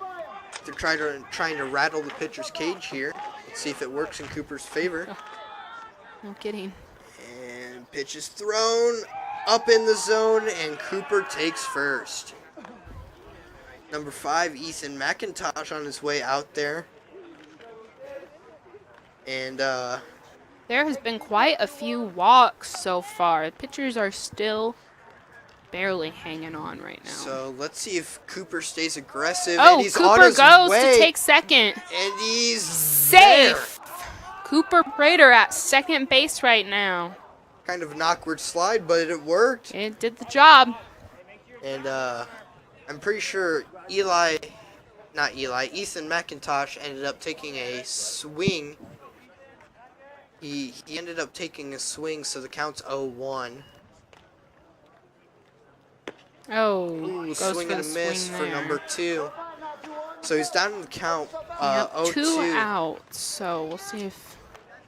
They're trying to rattle the pitcher's cage here. Let's see if it works in Cooper's favor. No kidding. And pitch is thrown up in the zone, and Cooper takes first. Number 5, Ethan McIntosh on his way out there. And there has been quite a few walks so far. The pitchers are still barely hanging on right now. So let's see if Cooper stays aggressive. Oh, and he's Cooper on his goes way, to take second. and he's safe. there. Cooper Prater at second base right now. Kind of an awkward slide, but it worked. It did the job. And I'm pretty sure Ethan McIntosh ended up taking a swing. He ended up taking a swing, so the count's 0-1. Oh, Ooh, goes swing for and a the miss swing for there. number 2. So he's down in the count, 0-2. 2 outs, so we'll see if...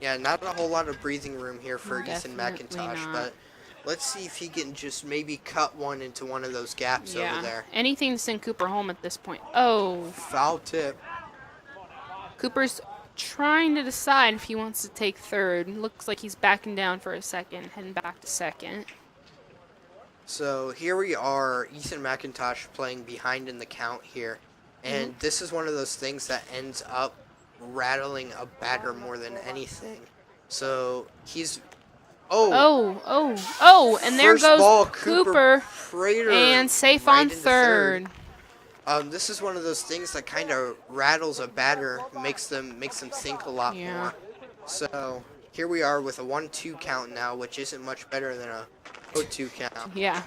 Yeah, not a whole lot of breathing room here for Ethan Definitely McIntosh, not. but let's see if he can just maybe cut one into one of those gaps over there. Anything to send Cooper home at this point. Oh, Foul tip. Cooper's trying to decide if he wants to take third. Looks like he's backing down for a second, heading back to second. So here we are, Ethan McIntosh playing behind in the count here. And this is one of those things that ends up rattling a batter more than anything. So he's... Oh, and there First goes ball, Cooper Prater and safe right on into third. This is one of those things that kind of rattles a batter, makes them think a lot Yeah. more. So here we are with a 1-2 count now, which isn't much better than a 0-2 count. Yeah.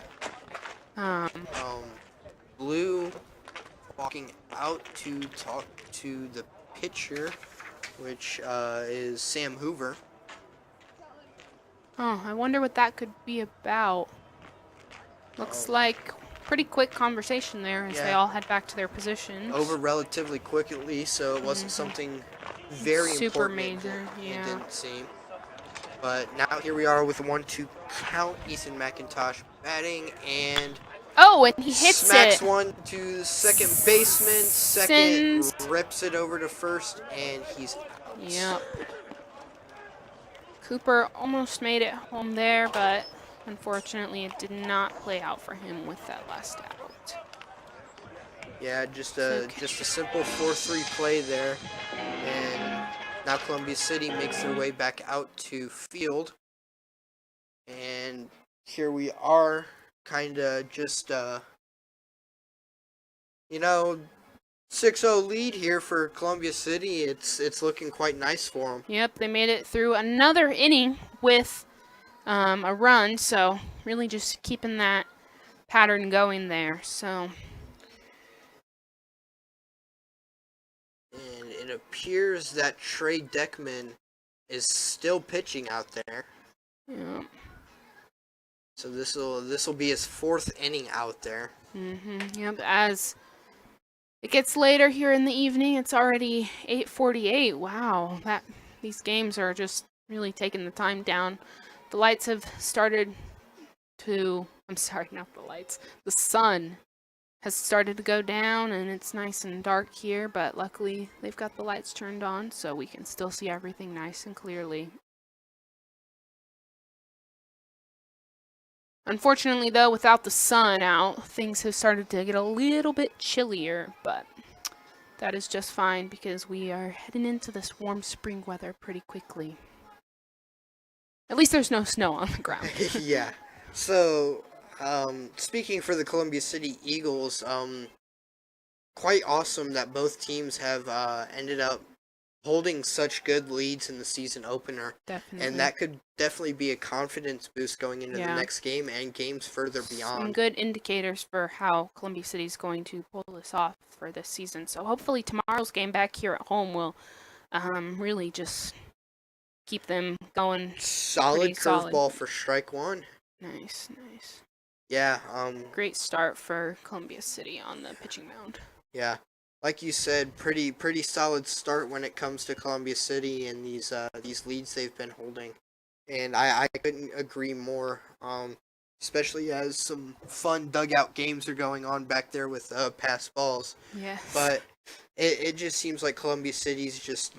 Blue walking out to talk to the pitcher, which is Sam Hoover. Oh, I wonder what that could be about. Looks like pretty quick conversation there as they Yeah. all head back to their positions. Over relatively quickly, so it wasn't something very Super important. major, It yeah. didn't seem. But now here we are with a 1-2 count. Ethan McIntosh batting and Oh, and he hits smacks it. one to the second baseman. Second rips it over to first, and he's out. Yep. Cooper almost made it home there, but unfortunately it did not play out for him with that last out. Yeah, just a simple 4-3 play there, and now Columbia City makes their way back out to field, and here we are, kind of just 6-0 lead here for Columbia City. It's looking quite nice for them. Yep, they made it through another inning with a run, so really just keeping that pattern going there. So And it appears that Trey Deckman is still pitching out there. yeah. So this will be his 4th inning out there. Yep, as it gets later here in the evening, it's already 8:48. Wow, these games are just really taking the time down. The lights have started to, I'm sorry, not the lights. The sun has started to go down and it's nice and dark here, but luckily they've got the lights turned on so we can still see everything nice and clearly. Unfortunately, though, without the sun out, things have started to get a little bit chillier, but that is just fine because we are heading into this warm spring weather pretty quickly. At least there's no snow on the ground. Yeah. So, speaking for the Columbia City Eagles, quite awesome that both teams have ended up holding such good leads in the season opener. Definitely. And that could definitely be a confidence boost going into Yeah. the next game and games further Some beyond. good indicators for how Columbia City is going to pull this off for this season. So hopefully tomorrow's game back here at home will really just keep them going. Solid pretty solid. curveball for strike one. Nice. Yeah, Great start for Columbia City on the pitching mound. yeah. Like you said, pretty solid start when it comes to Columbia City and these leads they've been holding. And I couldn't agree more. Especially as some fun dugout games are going on back there with pass balls. Yes. But it just seems like Columbia City's just,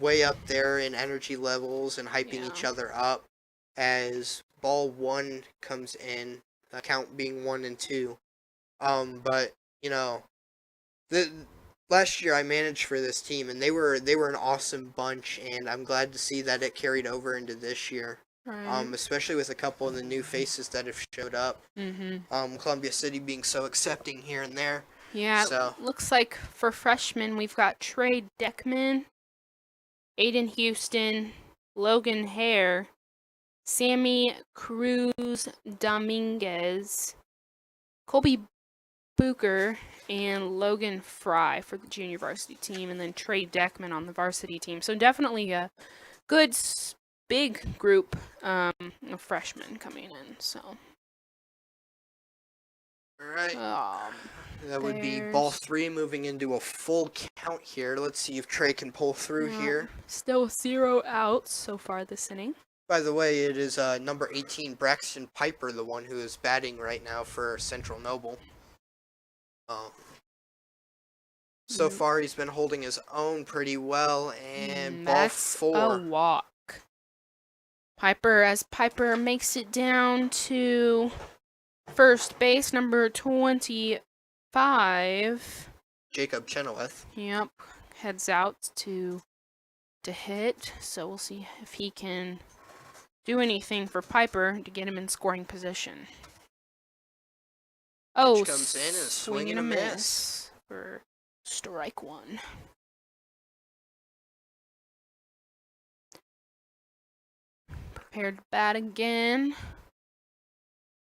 way up there in energy levels and hyping each other up as ball one comes in, the count being 1-2. But, last year I managed for this team and they were an awesome bunch, and I'm glad to see that it carried over into this year. Right. Especially with a couple of the new faces that have showed up. Columbia City being so accepting here and there. Yeah, So- looks like for freshmen we've got Trey Deckman, Aiden Houston, Logan Hare, Sammy Cruz Dominguez, Colby Booker, and Logan Fry for the junior varsity team, and then Trey Deckman on the varsity team. So definitely a good big group of freshmen coming in. So All right. That would be there's- ball 3 moving into a full count here. Let's see if Trey can pull through here. Still 0 outs so far this inning. By the way, it is number 18, Braxton Piper, the one who is batting right now for Central Noble. So far, he's been holding his own pretty well, and ball That's 4. a walk. Piper makes it down to first base, number 25. Jacob Chenoweth. Yep, heads out to hit. So we'll see if he can do anything for Piper to get him in scoring position. Oh, comes in and a swing and a miss. for strike one. Prepared to bat again.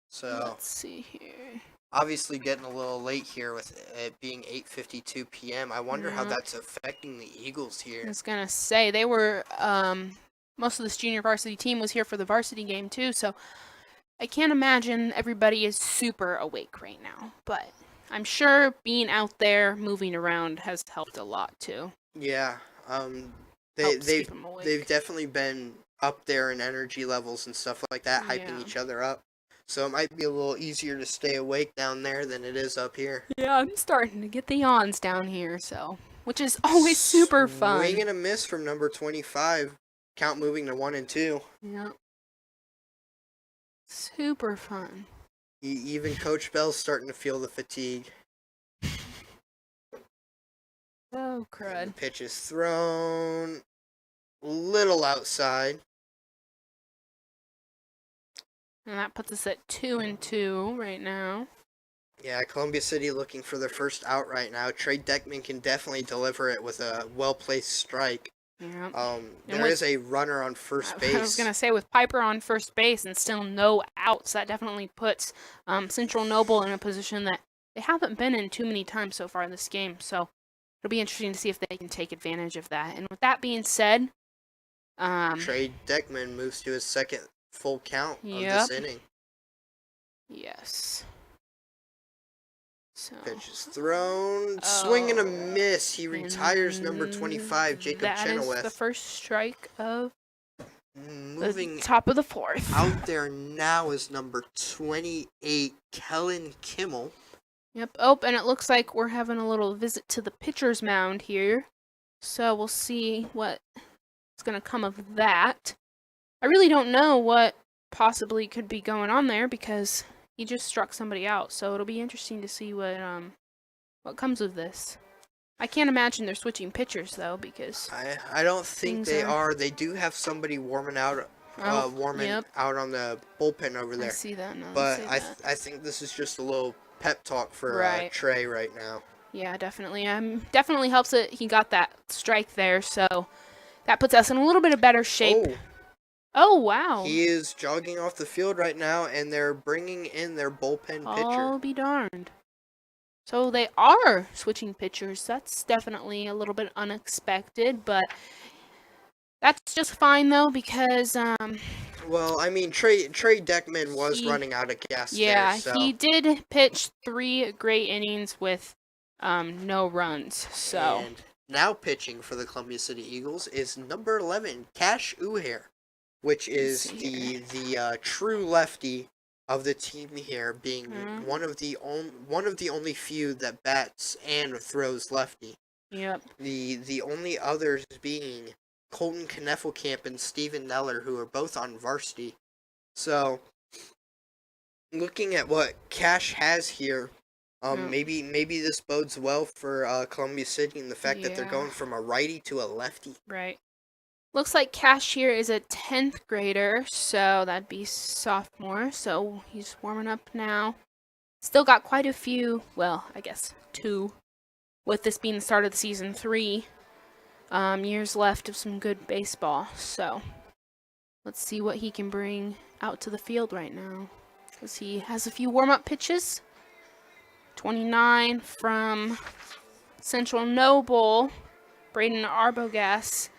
So Let's see here. obviously getting a little late here with it being 8:52 p.m. I wonder how Yeah. that's affecting the Eagles I here. was gonna say they were most of this junior varsity team was here for the varsity game too, so I can't imagine everybody is super awake right now. But I'm sure being out there moving around has helped a lot too. Yeah, Helps they've keep 'em awake. they've definitely been up there in energy levels and stuff like that, hyping Yeah. each other up. So it might be a little easier to stay awake down there than it is up here. Yeah, I'm starting to get the yawns down here, so which is always super fun. Swing and a miss from number 25. Count moving to 1-2. Yeah. Super fun. Even Coach Bell's starting to feel the fatigue. Oh, And crud. the pitch is thrown little outside. And that puts us at 2-2 right now. Yeah, Columbia City looking for their first out right now. Trey Deckman can definitely deliver it with a well-placed strike. Yeah. There is a runner on first base. I was going to say, with Piper on first base and still no outs, that definitely puts Central Noble in a position that they haven't been in too many times so far in this game. So it'll be interesting to see if they can take advantage of that. And with that being said, Trey Deckman moves to his second full count of Yep. this inning. yes. So Pitch is thrown. Swing and a miss. He retires number and 25, Jacob that is Chenoweth. the first strike of Moving the top of the fourth. out there now is number 28, Kellen Kimmel. Yep. Oh, and it looks like we're having a little visit to the pitcher's mound here. So we'll see what's going to come of that. I really don't know what possibly could be going on there because he just struck somebody out. So it'll be interesting to see what comes of this. I can't imagine they're switching pitchers though because I don't think Things they are- are. They do have somebody warming out yep. out on the bullpen over I there. see that now. But I think this is just a little pep talk for Right. Trey right now. Yeah, definitely. Definitely helps that he got that strike there, so that puts us in a little bit of better shape. Oh, wow. He is jogging off the field right now, and they're bringing in their bullpen I'll pitcher. be darned. So they are switching pitchers. That's definitely a little bit unexpected, but that's just fine though because Well, I mean, Trey Deckman was running out of gas yeah, there, so. he did pitch 3 great innings with no runs. So And now pitching for the Columbia City Eagles is number 11, Cash Uhair, which is Let's see the true lefty of the team here, being Mhm. one of the only few that bats and throws lefty. yep. The only others being Colton Knefelkamp and Steven Neller, who are both on varsity. So, looking at what Cash has here, Yep. maybe this bodes well for Columbia City and the fact that they're Yeah. going from a righty to a lefty. Right. Looks like Cash here is a 10th grader, so that'd be sophomore. So he's warming up now. Still got quite a few, well, I guess 2, with this being the start of the season, 3 years left of some good baseball. So let's see what he can bring out to the field right now. Because he has a few warm-up pitches. 29 from Central Noble, Braden Arbogast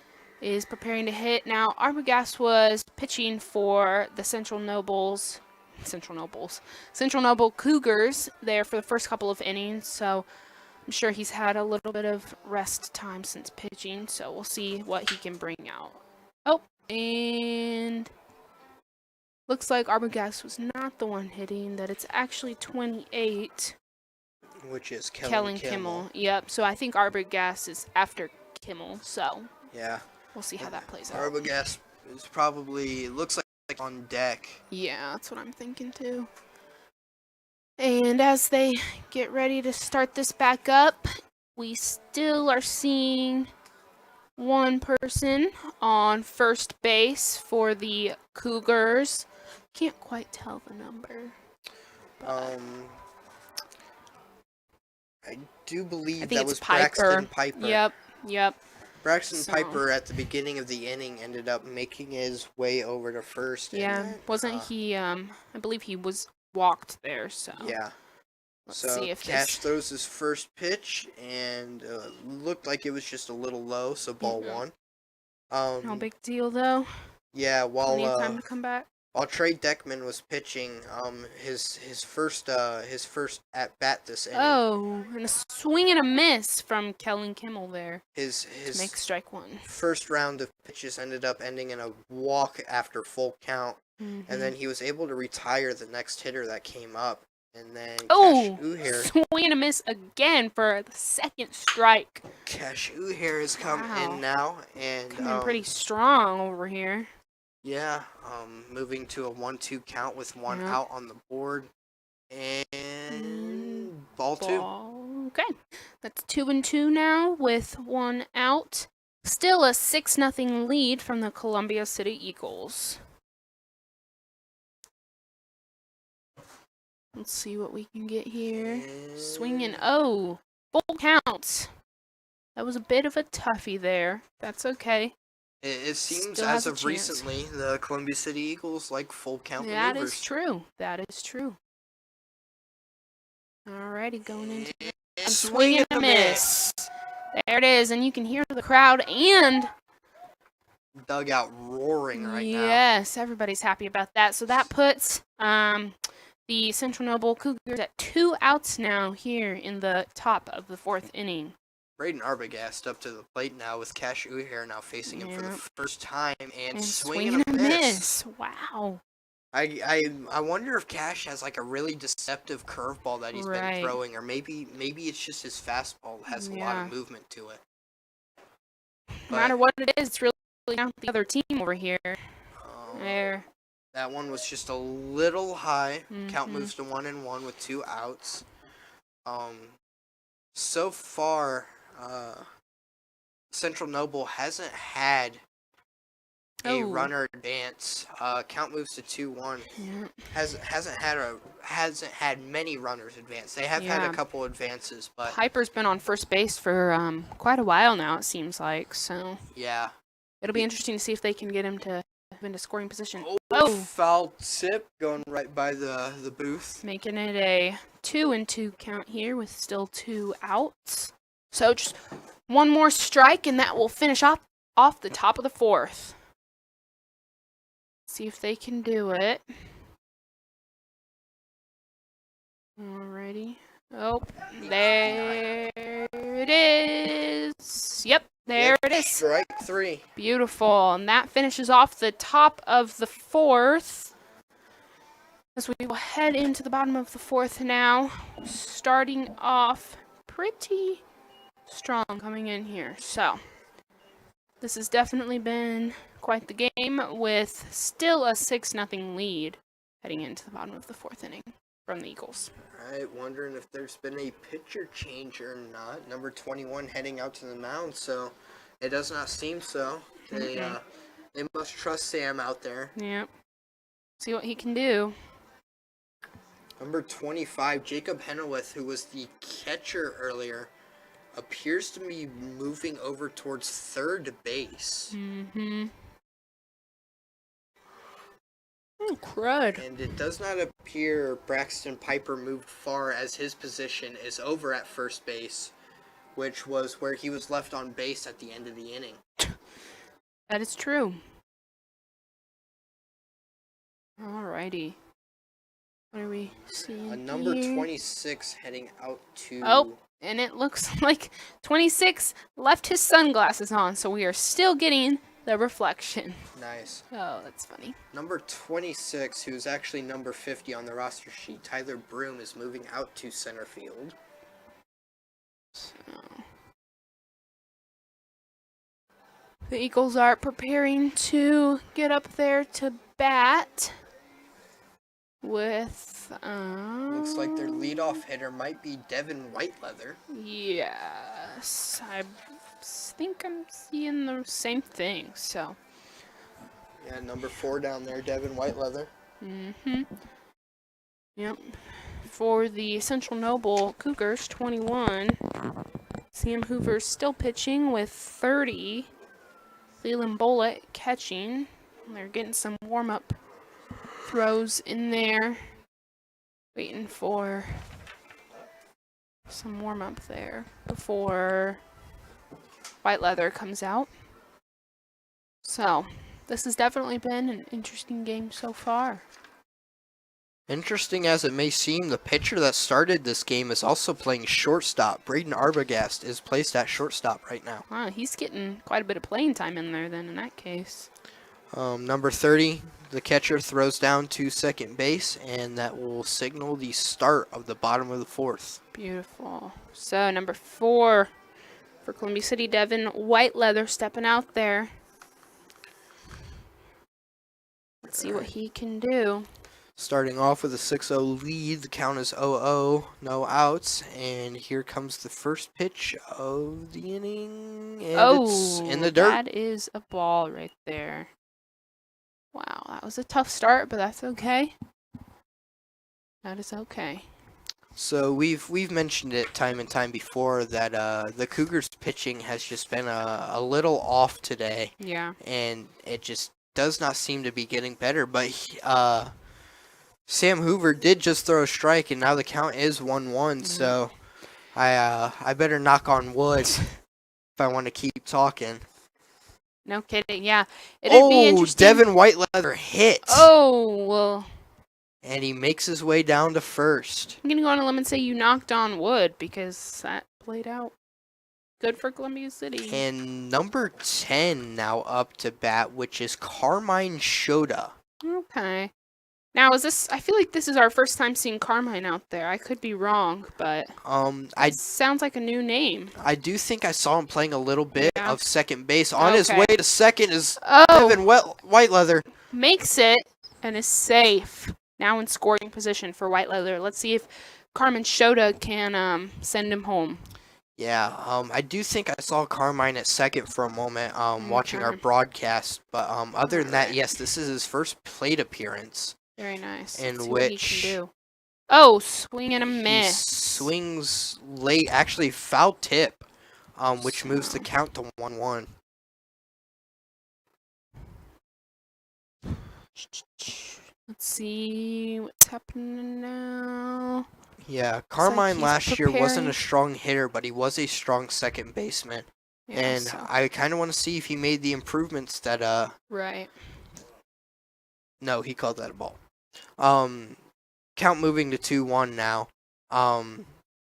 is preparing to hit. Now, Arbogast was pitching for the Central Noble Cougars there for the first couple of innings, so I'm sure he's had a little bit of rest time since pitching, so we'll see what he can bring out. Oh, and looks like Arbogast was not the one hitting, that it's actually 28. Which is Kellen Kimmel. Yep, so I think Arbogast is after Kimmel, so Yeah. we'll see how that plays out. Arbogast is probably looks like on deck. Yeah, that's what I'm thinking too. And as they get ready to start this back up, we still are seeing one person on first base for the Cougars. Can't quite tell the number. but- I do believe I think that it's was Piper. Braxton Piper. Yep. Braxton So- Piper at the beginning of the inning ended up making his way over to first. Yeah, And then, wasn't he? I believe he was walked there. So Yeah. let's So see if Cash this. throws his first pitch and looked like it was just a little low, so ball Yeah. one. No big deal though. Yeah, Plenty of time to come back. while Trey Deckman was pitching, his first at bat this inning. Oh, and a swing and a miss from Kellen Kimmel there His to make strike one. first round of pitches ended up ending in a walk after full count, and then he was able to retire the next hitter that came up, and then Oh, Cash Uhair. swing and a miss again for the second strike. Cash Uhair has come Wow. in now, and Coming pretty strong over here. yeah, moving to a 1-2 count with one Yep. out on the board, and ball two. Okay, that's 2-2 now with one out. Still a 6-0 lead from the Columbia City Eagles. Let's see what we can get here. Swinging. Oh, full count. That was a bit of a toughie there. That's okay. It seems Still as has a of chance. recently, the Columbia City Eagles like full count That maneuvers. is true. That is true. Alrighty, going into And swing and a miss. There it is, and you can hear the crowd and Dugout roaring right now. yes, everybody's happy about that. So that puts the Central Noble Cougars at 2 outs now here in the top of the 4th inning. Braden Arbogast up to the plate now with Cash Uhair now facing him for the Yep. first time and, And swinging a miss. Wow. I wonder if Cash has like a really deceptive curveball that he's been Right. throwing, or maybe it's just his fastball has a lot Yeah. of movement to it. No matter what it is, it's really down to the other team over here. Um, There. That one was just a little high. Count Mhm. moves to 1-1 with 2 outs. So far, Central Noble hasn't had a Oh. runner advance. Count moves to 2-1. Yeah. Hasn't had many runners advance. They have had Yeah. a couple advances, but Piper's been on first base for quite a while now, it seems like. So yeah. it'll be interesting to see if they can get him to move into scoring position. Oh, foul tip going right by the booth. Making it a 2-2 count here with still 2 outs. So just one more strike, and that will finish off the top of the 4th. See if they can do it. Alrighty. Oh, there it is. Yep, there it is. Strike 3. Beautiful. And that finishes off the top of the 4th. As we will head into the bottom of the 4th now. Starting off pretty strong coming in here. So, this has definitely been quite the game with still a 6-0 lead heading into the bottom of the 4th inning from the Eagles. Alright, wondering if there's been a pitcher change or not. Number 21 heading out to the mound, so it does not seem so. They must trust Sam out there. Yep. See what he can do. Number 25, Jacob Henowith, who was the catcher earlier, appears to be moving over towards third base. Mm-hmm. Oh, crud. And it does not appear Braxton Piper moved far, as his position is over at first base, which was where he was left on base at the end of the inning. That is true. Alrighty. What are we seeing Number here? 26 heading out to... Oh, and it looks like 26 left his sunglasses on, so we are still getting the reflection. Nice. Oh, that's funny. Number 26, who's actually number 50 on the roster sheet, Tyler Broom, is moving out to center field. So, the Eagles are preparing to get up there to bat with Looks like their leadoff hitter might be Devin Whiteleather. yes, I think I'm seeing the same thing. So Yeah, number 4 down there, Devin Whiteleather. mm-hmm. Yep. for the Central Noble Cougars, 21. Sam Hoover's still pitching with 30. Leland Bullitt catching. They're getting some warm-up throws in there. Waiting for some warm-up there before White Leather comes out. So, this has definitely been an interesting game so far. Interesting as it may seem, the pitcher that started this game is also playing shortstop. Braden Arbogast is placed at shortstop right now. Wow, he's getting quite a bit of playing time in there then in that case. Number 30, the catcher throws down to second base, and that will signal the start of the bottom of the fourth. Beautiful. So, number 4 for Columbia City, Devin White Leather stepping out there. Let's see what he can do. Starting off with a 6-0 lead, the count is 0-0, no outs, and here comes the first pitch of the inning, and it's in the dirt. That is a ball right there. Wow, that was a tough start, but that's okay. That is okay. So we've mentioned it time and time before that the Cougars pitching has just been a little off today. Yeah. And it just does not seem to be getting better, but Sam Hoover did just throw a strike, and now the count is 1-1. So I better knock on wood if I want to keep talking. No kidding. Yeah. It'd be interesting. Devin White Leather hit. Oh, well. And he makes his way down to first. I'm going to go on a limb and say you knocked on wood because that played out good for Columbia City. And number 10 now up to bat, which is Carmine Shota. Okay. Now, is this? I feel like this is our first time seeing Carmine out there. I could be wrong, but it sounds like a new name. I do think I saw him playing a little bit Yeah. of second base. On his way to second is Oh, Devin White Leather. makes it and is safe. Now in scoring position for White Leather. Let's see if Carmine Shota can send him home. Yeah, I do think I saw Carmine at second for a moment watching our broadcast. But other than that, yes, this is his first plate appearance. Very nice. In Let's see which what he can do. Oh, swing and a miss. Swings late, actually foul tip, which moves the count to 1-1. Let's see what's happening now. Yeah, Carmine he's last year wasn't preparing. a strong hitter, but he was a strong second baseman. Yeah, And so- I kind of want to see if he made the improvements that, right. no, he called that a ball. Count moving to 2-1 now.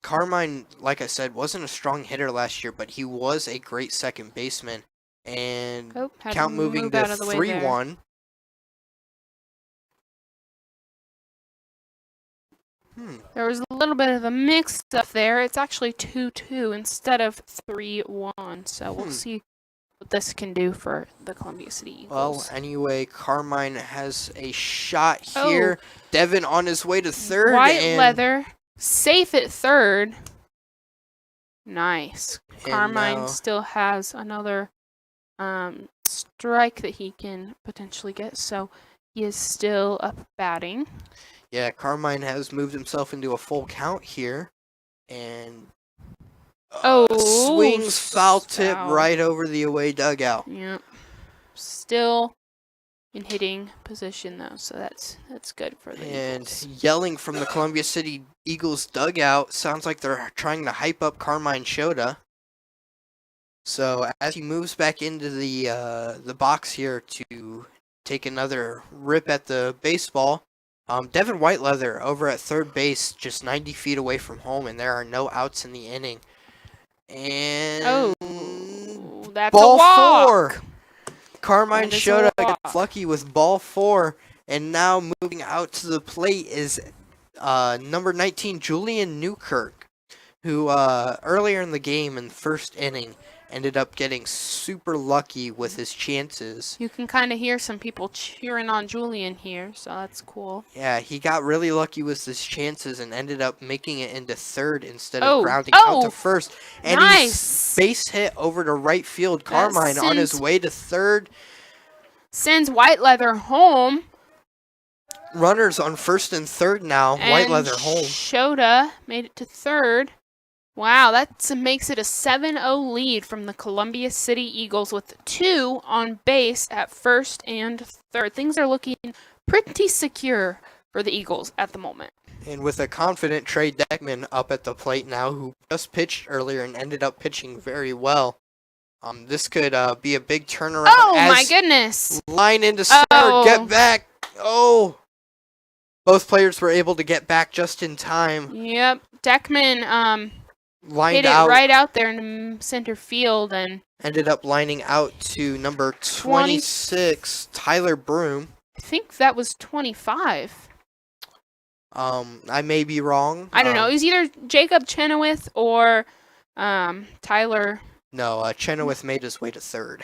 Carmine, like I said, wasn't a strong hitter last year, but he was a great second baseman. And Had count to moving move to out of the way there. 3-1. There was a little bit of a mix-up there. It's actually 2-2 instead of 3-1. So we'll see what this can do for the Columbia City Well, Eagles. anyway, Carmine has a shot here. Devin on his way to third. White and Leather, safe at third. Nice. Carmine now- still has another strike that he can potentially get. So he is still up batting. Yeah, Carmine has moved himself into a full count here. And swings foul tip foul. right over the away dugout. Yep. Still in hitting position though, so that's good for the And Eagles. yelling from the Columbia City Eagles dugout sounds like they're trying to hype up Carmine Shota. So as he moves back into the box here to take another rip at the baseball, Devin White Leather over at third base, just 90 feet away from home, and there are no outs in the inning. And That's ball a walk. 4. Carmine That is a Shota walk. gets lucky with ball 4, and now moving out to the plate is number 19, Julian Newkirk, who earlier in the game in the first inning ended up getting super lucky with his chances. You can kind of hear some people cheering on Julian here, so that's cool. Yeah, he got really lucky with his chances and ended up making it into third instead of grounding out to first. And nice. he's base hit over to right field. Carmine on his way to third. Sends White Leather home. runners on first and third now. White And leather home. Shota made it to third. Wow, that makes it a 7-0 lead from the Columbia City Eagles with 2 on base at first and third. Things are looking pretty secure for the Eagles at the moment. And with a confident Trey Deckman up at the plate now, who just pitched earlier and ended up pitching very well. This could be a big turnaround. Oh as my goodness! Line into center, get back. Oh! Both players were able to get back just in time. Yep, Deckman Lined hit it out. right out there in center field and Ended up lining out to number 26, Tyler Broom. I think that was 25. I may be wrong. I don't know. It was either Jacob Chenoweth or Tyler. No, Chenoweth made his way to third.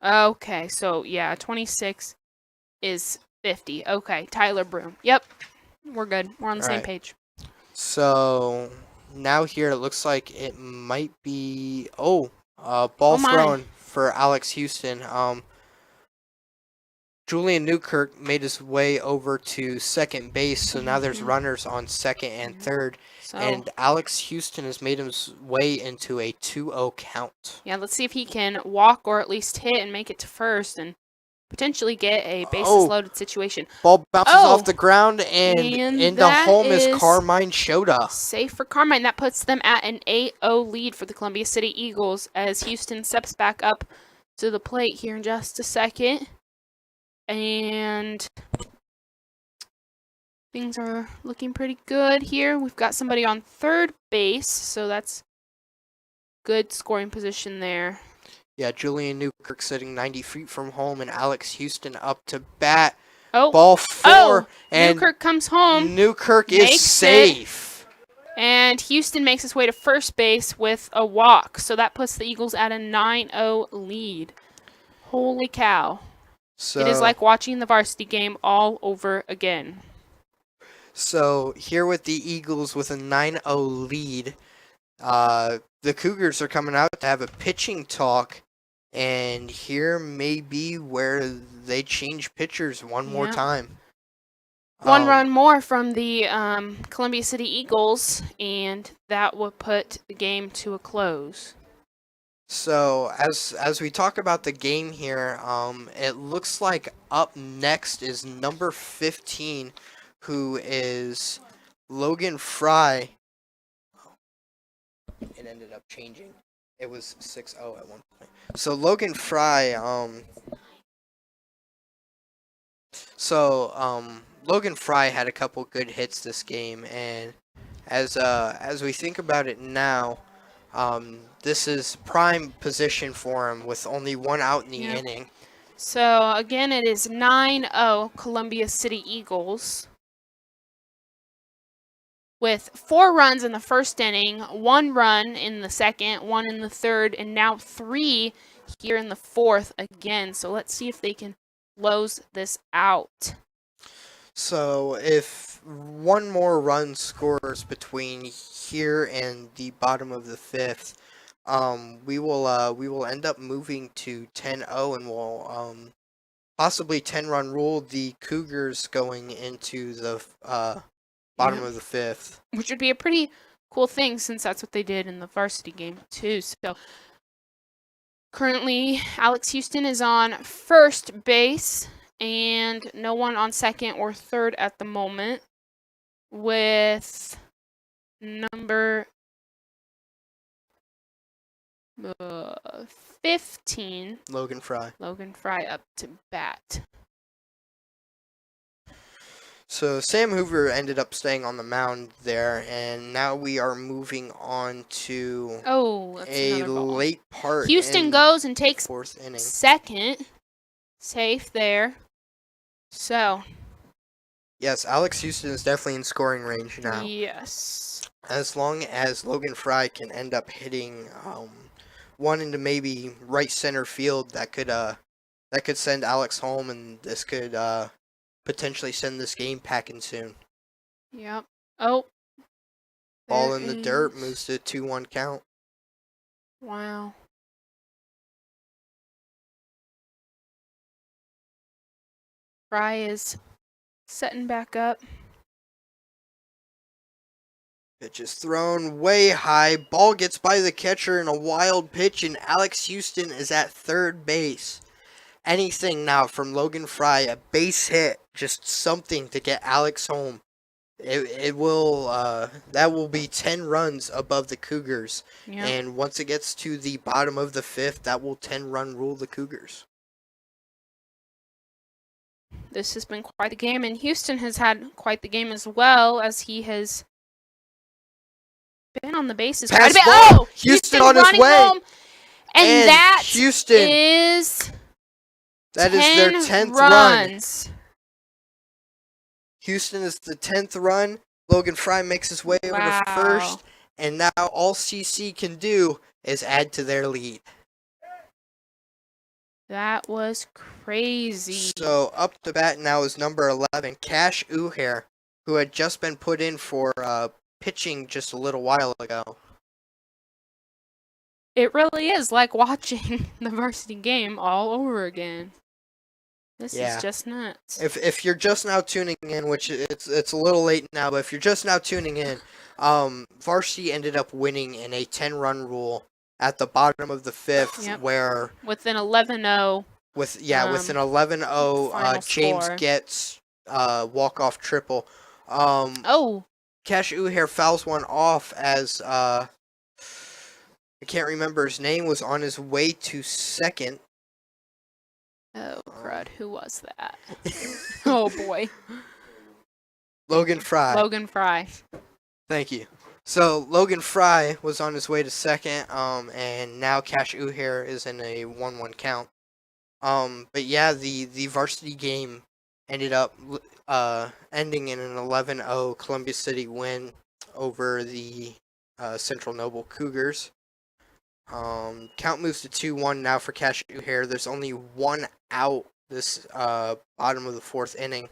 Okay, so yeah, 26 is 50. Okay, Tyler Broom. Yep, we're good. We're on the same Right. page. So now here it looks like it might be ball my. thrown for Alex Houston. Julian Newkirk made his way over to second base, so now there's runners on second and third. So And Alex Houston has made his way into a 2-0 count. yeah, let's see if he can walk or at least hit and make it to first and potentially get a bases Oh. loaded situation. Ball bounces Oh. off the ground and into that home is is Carmine Shota. safe for Carmine. That puts them at an 8-0 lead for the Columbia City Eagles as Houston steps back up to the plate here in just a second. And things are looking pretty good here. We've got somebody on third base, so that's good scoring position there. Yeah, Julian Newkirk sitting 90 feet from home and Alex Houston up to bat. Oh, Ball four, and Newkirk comes home, Newkirk makes is safe. and Houston makes his way to first base with a walk. So that puts the Eagles at a 9-0 lead. Holy cow. So, It is like watching the varsity game all over again. So here with the Eagles with a 9-0 lead, the Cougars are coming out to have a pitching talk, and here may be where they change pitchers one more Yeah. time. One run more from the Columbia City Eagles, and that will put the game to a close. So as we talk about the game here, it looks like up next is number 15, who is Logan Fry. It ended up changing. It was 6-0 at one point. So Logan Fry, Logan Fry had a couple good hits this game, and as we think about it now, this is prime position for him with only one out in the Yeah. inning. So again, it is 9-0 Columbia City Eagles. With 4 runs in the first inning, 1 run in the second, 1 in the third, and now 3 here in the fourth again. So let's see if they can close this out. So if one more run scores between here and the bottom of the fifth, we will end up moving to 10-0 and we'll possibly 10-run rule the Cougars going into the bottom of the fifth. Which would be a pretty cool thing since that's what they did in the varsity game too. So currently Alex Houston is on first base and no one on second or third at the moment with number 15 Logan Fry. Logan Fry up to bat. So Sam Hoover ended up staying on the mound there, and now we are moving on to That's a another ball. late part. Houston in goes and takes fourth inning. second. Safe there. So, Yes, Alex Houston is definitely in scoring range now. yes. As long as Logan Fry can end up hitting one into maybe right center field, that could send Alex home, and this could potentially send this game packing soon. Yep. Oh. Ball there in the dirt is- moves to a 2-1 count. Wow. Fry is setting back up. Pitch is thrown way high. Ball gets by the catcher in a wild pitch, and Alex Houston is at third base. Anything now from Logan Fry, a base hit, just something to get Alex home. It will that will be 10 runs above the Cougars. Yeah. And once it gets to the bottom of the fifth, that will 10-run rule the Cougars. This has been quite the game, and Houston has had quite the game as well, as he has been on the bases quite a bit. Ball. Oh, Houston on his running way. home, and that Houston is that is their 10th run. runs. Houston is the 10th run. Logan Fry makes his way over to first, and now all CC can do is add to their lead. That was crazy. So up to bat now is number 11, Cash Uhair, who had just been put in for pitching just a little while ago. It really is like watching the varsity game all over again. This is just nuts. If you're just now tuning in, which it's a little late now, but if you're just now tuning in, Varsity ended up winning in a 10-run rule at the bottom of the fifth, where with an 11-0. With an 11-0, James score. gets walk-off triple. Cash Uhair fouls one off as I can't remember his name, was on his way to second. Oh, crud. Who was that? Oh, boy. Logan Fry. Logan Fry. Thank you. So, Logan Fry was on his way to second, and now Cash Uhair is in a 1-1 count. But yeah, the varsity game ended up ending in an 11-0 Columbia City win over the Central Noble Cougars. Count moves to 2-1 now for Cash Uhair. There's only one out this bottom of the fourth inning.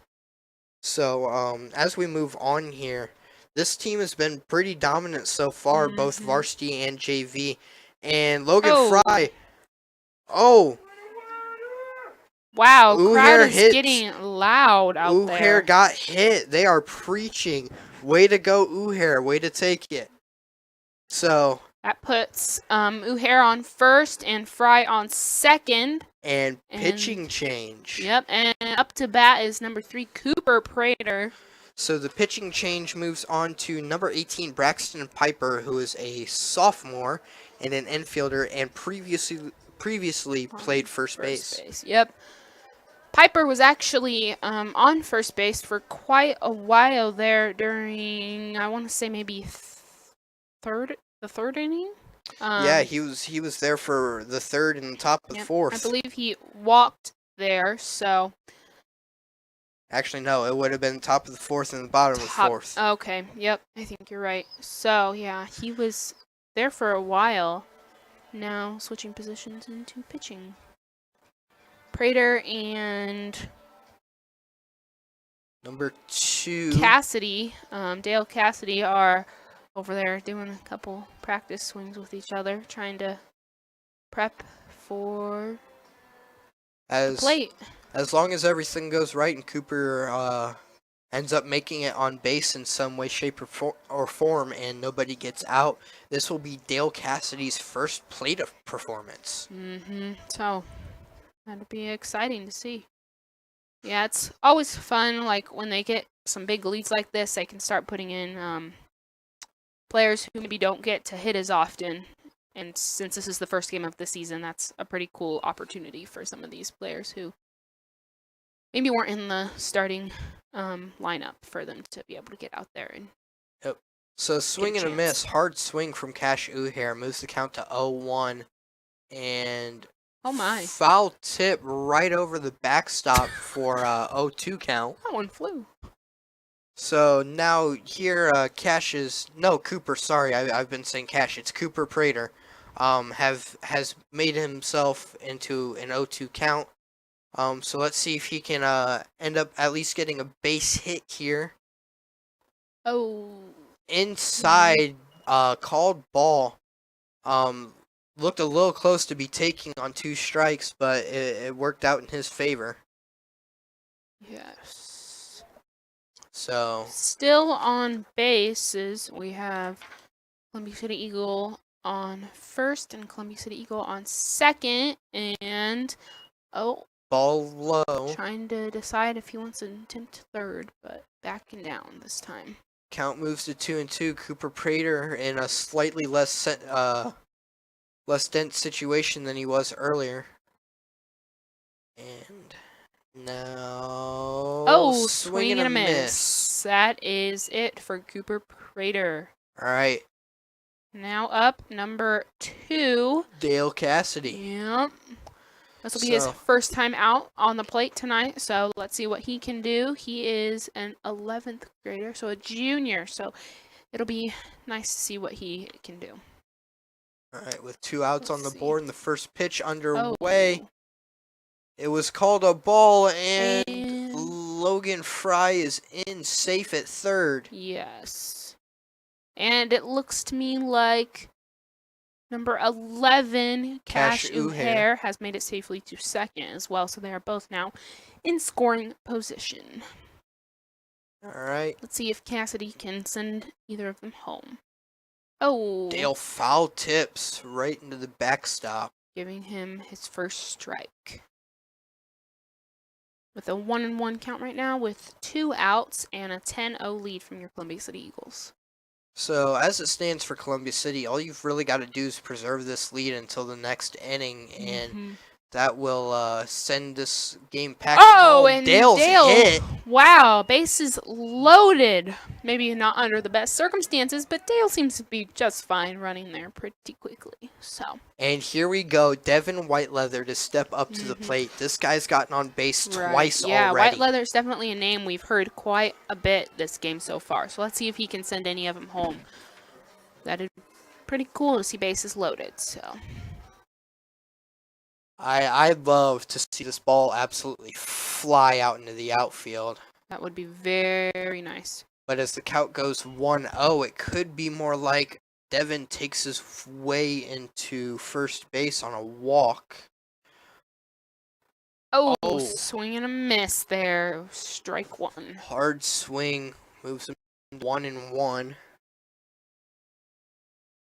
So as we move on here, this team has been pretty dominant so far, both varsity and JV. And Logan Fry. Oh. Wow, crowd is hits. getting loud out there. Uhair got hit. They are preaching. Way to go, Uhair. Way to take it. So that puts Uhair on first and Fry on second. And pitching change. Yep, and up to bat is number 3, Cooper Prater. So the pitching change moves on to number 18, Braxton Piper, who is a sophomore and an infielder and previously played first base. Yep. Piper was actually on first base for quite a while there during, I want to say maybe the third inning. Yeah, he was there for the third and the top of the fourth. I believe he walked there, so. Actually, no, it would have been top of the fourth and the bottom of the fourth. Okay, yep, I think you're right. So, yeah, he was there for a while. Now switching positions into pitching. Prater and number 2 Cassidy, Dale Cassidy, are over there doing a couple practice swings with each other, trying to prep for the plate. As long as everything goes right and Cooper ends up making it on base in some way, shape, or form, and nobody gets out, this will be Dale Cassidy's first plate performance. So that'll be exciting to see. Yeah, it's always fun, like when they get some big leads like this, they can start putting in players who maybe don't get to hit as often. And since this is the first game of the season, that's a pretty cool opportunity for some of these players who maybe weren't in the starting lineup, for them to be able to get out there and. Yep. So swing and a miss, hard swing from Cash Uhair, moves the count to 0-1, and oh my, foul tip right over the backstop for 0-2 count. That one flew. So now here, Cooper. Sorry, I've been saying Cash. It's Cooper Prater. Has made himself into an 0-2 count. So let's see if he can end up at least getting a base hit here. Oh. Inside, called ball. Looked a little close to be taking on 2 strikes, but it worked out in his favor. Yes. So Still on bases, we have Columbia City Eagle on first and Columbia City Eagle on second. And, ball low. trying to decide if he wants to attempt third, but backing down this time. Count moves to 2-2. Cooper Prater in a slightly less dense situation than he was earlier. And now Swing and a miss. That is it for Cooper Prater. All right, Now up, number 2. Dale Cassidy. Yep. This will be his first time out on the plate tonight, so let's see what he can do. He is an 11th grader, so a junior, so it'll be nice to see what he can do. All right, with 2 outs on the Let's see. board and the first pitch underway. Oh. It was called a ball, and Logan Fry is in safe at third. Yes. And it looks to me like number 11, Cash Uhair, has made it safely to second as well, so they are both now in scoring position. All right. Let's see if Cassidy can send either of them home. Oh. Dale foul tips right into the backstop. Giving him his first strike. With a 1-1 count right now, with 2 outs and a 10-0 lead from your Columbia City Eagles. So, as it stands for Columbia City, all you've really got to do is preserve this lead until the next inning, and that will send this game packing home. And Dale's hit. Wow, bases loaded. Maybe not under the best circumstances, but Dale seems to be just fine running there pretty quickly. So. And here we go, Devin Whiteleather to step up to the plate. This guy's gotten on base twice Yeah, already. Whiteleather's definitely a name we've heard quite a bit this game so far. So let's see if he can send any of them home. That'd be pretty cool to see bases loaded. So. I'd love to see this ball absolutely fly out into the outfield. That would be very nice. But as the count goes 1-0, it could be more like Devin takes his way into first base on a walk. Oh, swing and a miss there. Strike 1. Hard swing, moves him 1-1.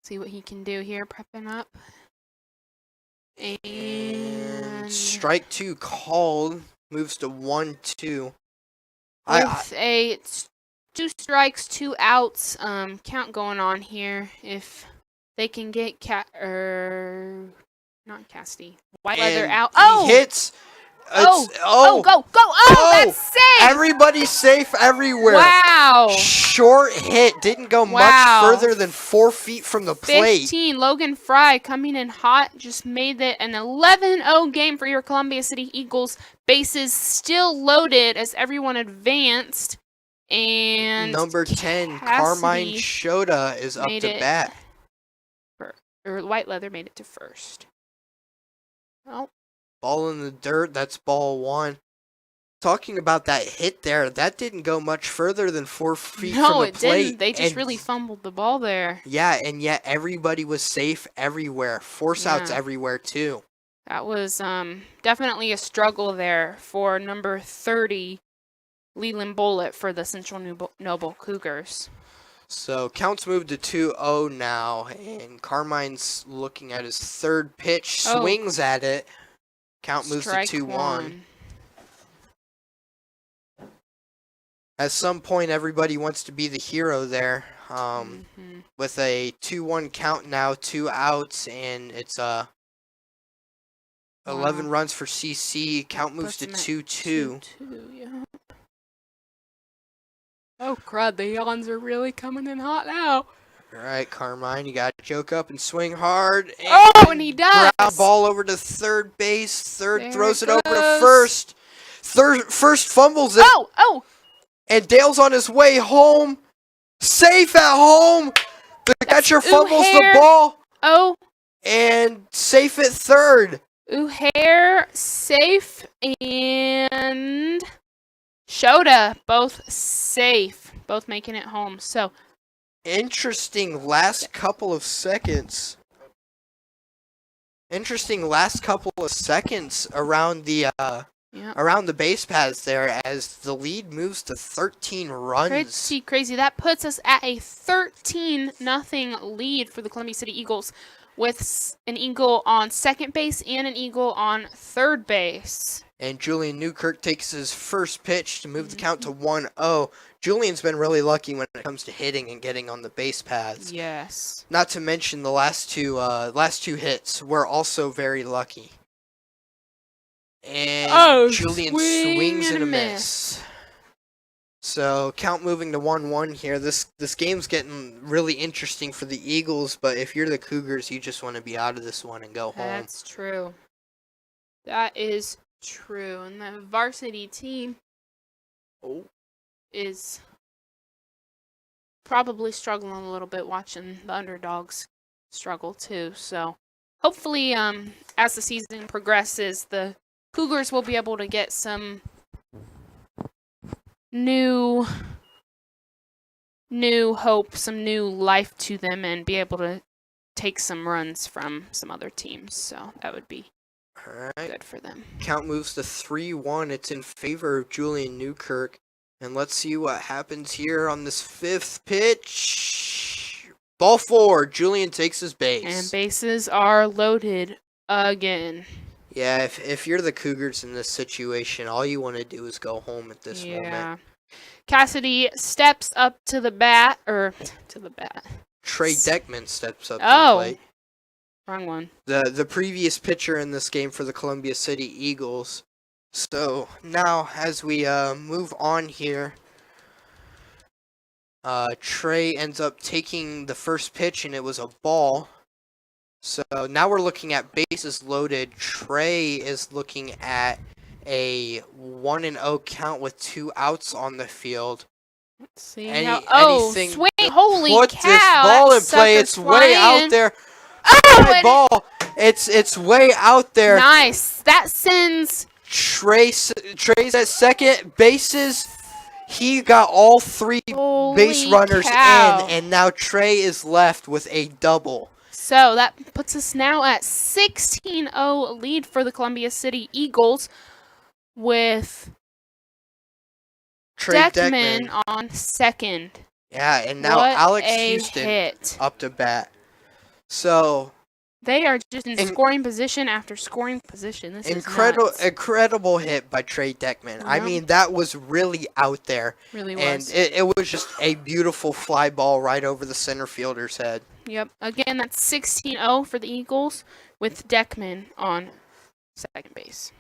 See what he can do here, prepping up. And strike 2 called, moves to 1-2. With a 2 strikes, 2 outs count going on here. If they can get not Cassidy, Whiteleather out. He hits. Go! Oh, that's safe! Everybody's safe everywhere. Wow. Short hit. Didn't go much further than 4 feet from the plate. 15. Logan Fry coming in hot. Just made it an 11-0 game for your Columbia City Eagles. Bases still loaded as everyone advanced. And number 10, Carmine Shota is up to bat. Whiteleather made it to first. Oh. Ball in the dirt, that's ball 1. Talking about that hit there, that didn't go much further than 4 feet from the plate. No, it didn't. They just really fumbled the ball there. Yeah, and yet everybody was safe everywhere. Force outs everywhere, too. That was definitely a struggle there for number 30, Leland Bullitt, for the Central Noble Cougars. So, counts moved to 2-0 now, and Carmine's looking at his third pitch, swings at it. Count moves to 2-1. At some point, everybody wants to be the hero there. With a 2-1 count now, 2 outs, and it's 11 runs for CC. Count moves to 2-2. Yeah. Oh, crud, the yawns are really coming in hot now. All right, Carmine, you got to choke up and swing hard. And he does. Ground ball over to third base. Third throws it over to first. First fumbles it. And Dale's on his way home. Safe at home. The catcher fumbles the ball. And safe at third. Uhair safe and Shota both safe. Both making it home. So interesting last couple of seconds. Around the around the base paths there as the lead moves to 13 runs. Crazy. That puts us at a 13-0 lead for the Columbia City Eagles, with an Eagle on second base and an Eagle on third base. And Julian Newkirk takes his first pitch to move the count to 1-0. Julian's been really lucky when it comes to hitting and getting on the base paths. Yes. Not to mention the last two hits were also very lucky. And Julian swings and a miss. So count moving to 1-1 here. This game's getting really interesting for the Eagles, but if you're the Cougars, you just want to be out of this one and go home. That's true. That is true. And the varsity team is probably struggling a little bit, watching the underdogs struggle too. So hopefully, as the season progresses, the Cougars will be able to get some new hope, some new life to them, and be able to take some runs from some other teams. So that would be good for them. Count moves to 3-1. It's in favor of Julian Newkirk. And let's see what happens here on this fifth pitch. Ball 4. Julian takes his base. And bases are loaded again. Yeah, if you're the Cougars in this situation, all you want to do is go home at this moment. Cassidy steps up to the bat, Trey Deckman steps up to the plate. Wrong one. The previous pitcher in this game for the Columbia City Eagles. So now as we move on here, Trey ends up taking the first pitch and it was a ball. So now we're looking at bases loaded. Trey is looking at a 1-0 count with 2 outs on the field. Let's see. Anything swing! Holy cow! Put this ball in play. It's way out there. Ball. It's way out there. Nice. That sends Trey's at second. Bases. He got all 3 base runners in, and now Trey is left with a double. So that puts us now at 16-0 lead for the Columbia City Eagles, with Trey Deckman on second. Yeah, and now Alex Houston up to bat. So they are just in scoring position after scoring position. This is incredible hit by Trey Deckman. I mean, that was really out there. Really was. And it was just a beautiful fly ball right over the center fielder's head. Yep. Again, that's 16-0 for the Eagles, with Deckman on second base.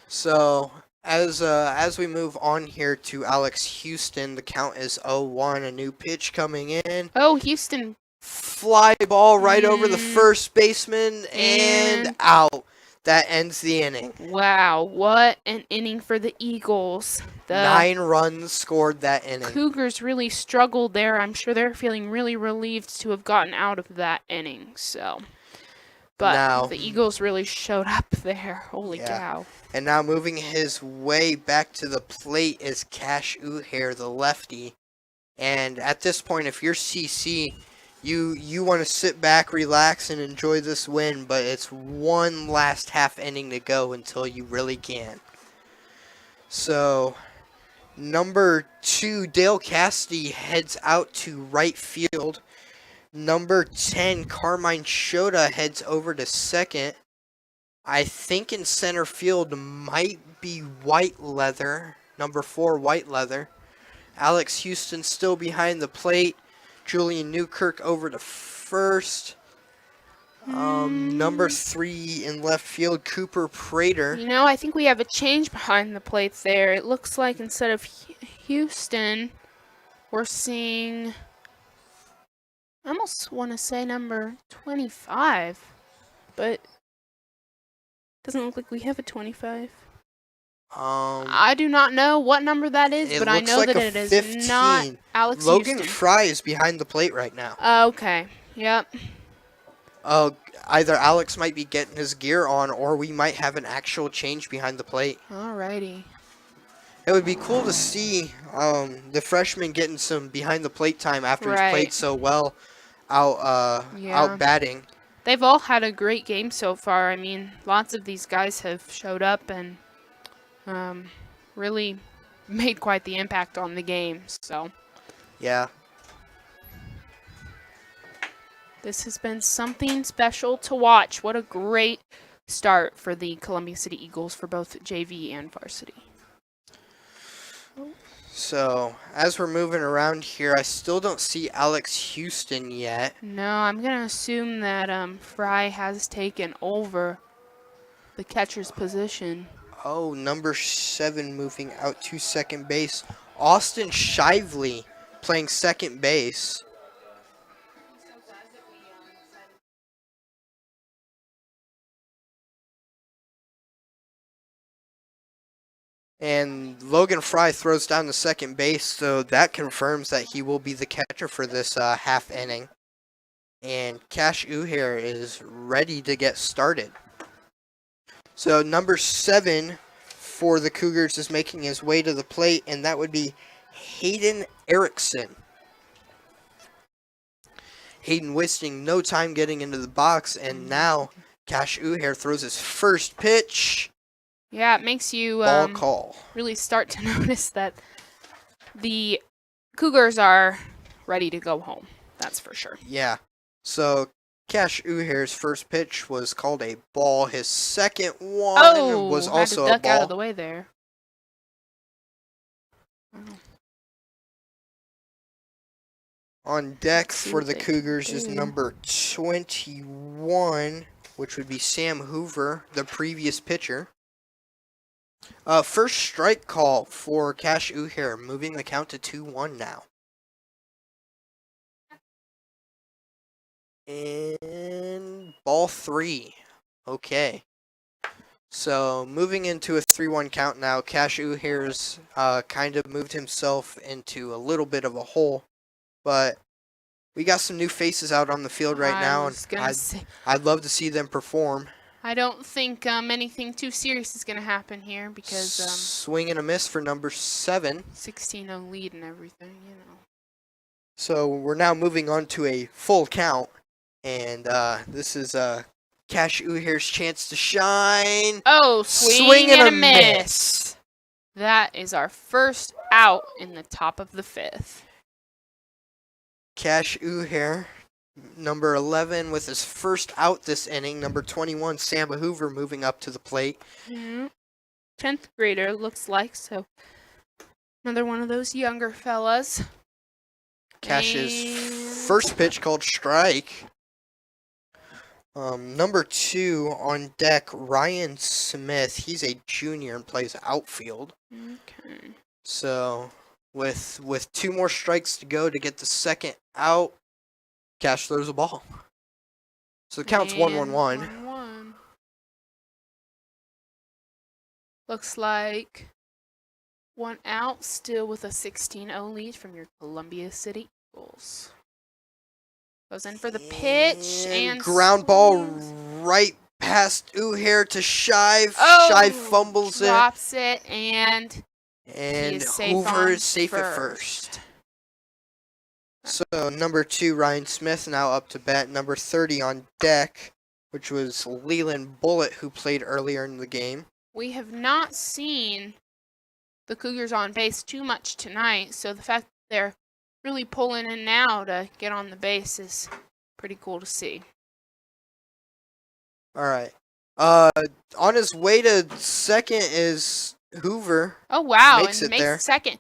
So as we move on here to Alex Houston, the count is 0-1. A new pitch coming in. Oh, Houston. Fly ball right over the first baseman and out. That ends the inning. Wow, what an inning for the Eagles. 9 runs scored that inning. Cougars really struggled there. I'm sure they're feeling really relieved to have gotten out of that inning. But the Eagles really showed up there. Holy cow. And now moving his way back to the plate is Cash Uhair, the lefty. And at this point, if you're CC, you want to sit back, relax, and enjoy this win, but it's one last half inning to go until you really can. So, number 2, Dale Cassidy heads out to right field. Number 10, Carmine Shota heads over to second. I think in center field might be White Leather. Number 4, White Leather. Alex Houston still behind the plate. Julian Newkirk over to first. Number 3 in left field, Cooper Prater. You know, I think we have a change behind the plate there. It looks like instead of Houston, we're seeing, I almost want to say number 25, but doesn't look like we have a 25. I do not know what number that is, but I know like that it is 15. Not Alex Logan Houston. Fry is behind the plate right now. Okay. Yep. Either Alex might be getting his gear on, or we might have an actual change behind the plate. Alrighty. It would be cool to see the freshman getting some behind the plate time after he's played so well out batting. They've all had a great game so far. I mean, lots of these guys have showed up and really made quite the impact on the game. So Yeah. this has been something special to watch. What a great start for the Columbia City Eagles for both JV and varsity. So, as we're moving around here, I still don't see Alex Houston yet. No, I'm going to assume that Fry has taken over the catcher's position. Oh, number 7 moving out to second base. Austin Shively playing second base. And Logan Fry throws down to second base, so that confirms that he will be the catcher for this half inning. And Cash Uhair is ready to get started. So number 7 for the Cougars is making his way to the plate, and that would be Hayden Erickson. Hayden wasting no time getting into the box, and now Cash Uhair throws his first pitch. Yeah, it makes you Ball call. really start to notice that the Cougars are ready to go home. That's for sure. Yeah. So Cash Uhair's first pitch was called a ball. His second one was also had to duck a ball. out of the way there. On deck Let's see for what the they Cougars can is do. number 21, which would be Sam Hoover, the previous pitcher. First strike call for Cash Uhair, moving the count to 2-1 now. And ball 3. Okay. So moving into a 3-1 count now, Cash Uhair's kind of moved himself into a little bit of a hole. But we got some new faces out on the field right now, and I'd love to see them perform. I don't think anything too serious is going to happen here because Swing and a miss for number 7. 16-0 lead and everything, you know. So we're now moving on to a full count, and this is Cash Uhair's chance to shine. Oh, swing and a miss. That is our first out in the top of the 5th. Cash Uhair, number 11, with his first out this inning. Number 21, Sam Hoover, moving up to the plate. Yeah. 10th grader, looks like, so another one of those younger fellas. Cash's first pitch called strike. Number 2 on deck, Ryan Smith. He's a junior and plays outfield. Okay. So with 2 more strikes to go to get the second out, Cash throws a ball. So the count's 1-1-1. 1-1. Looks like 1 out, still with a 16-0 lead from your Columbia City Eagles. Goes in for the pitch and ground ball swings. right past Uhair to Shive. Oh, Shive fumbles it. drops it, and he And is safe Hoover on is safe at first. So number 2, Ryan Smith, now up to bat. Number 30 on deck, which was Leland Bullitt, who played earlier in the game. We have not seen the Cougars on base too much tonight, so the fact that they're really pulling in now to get on the base is pretty cool to see. All right. On his way to second is Hoover. Oh, wow, Makes and it there. second.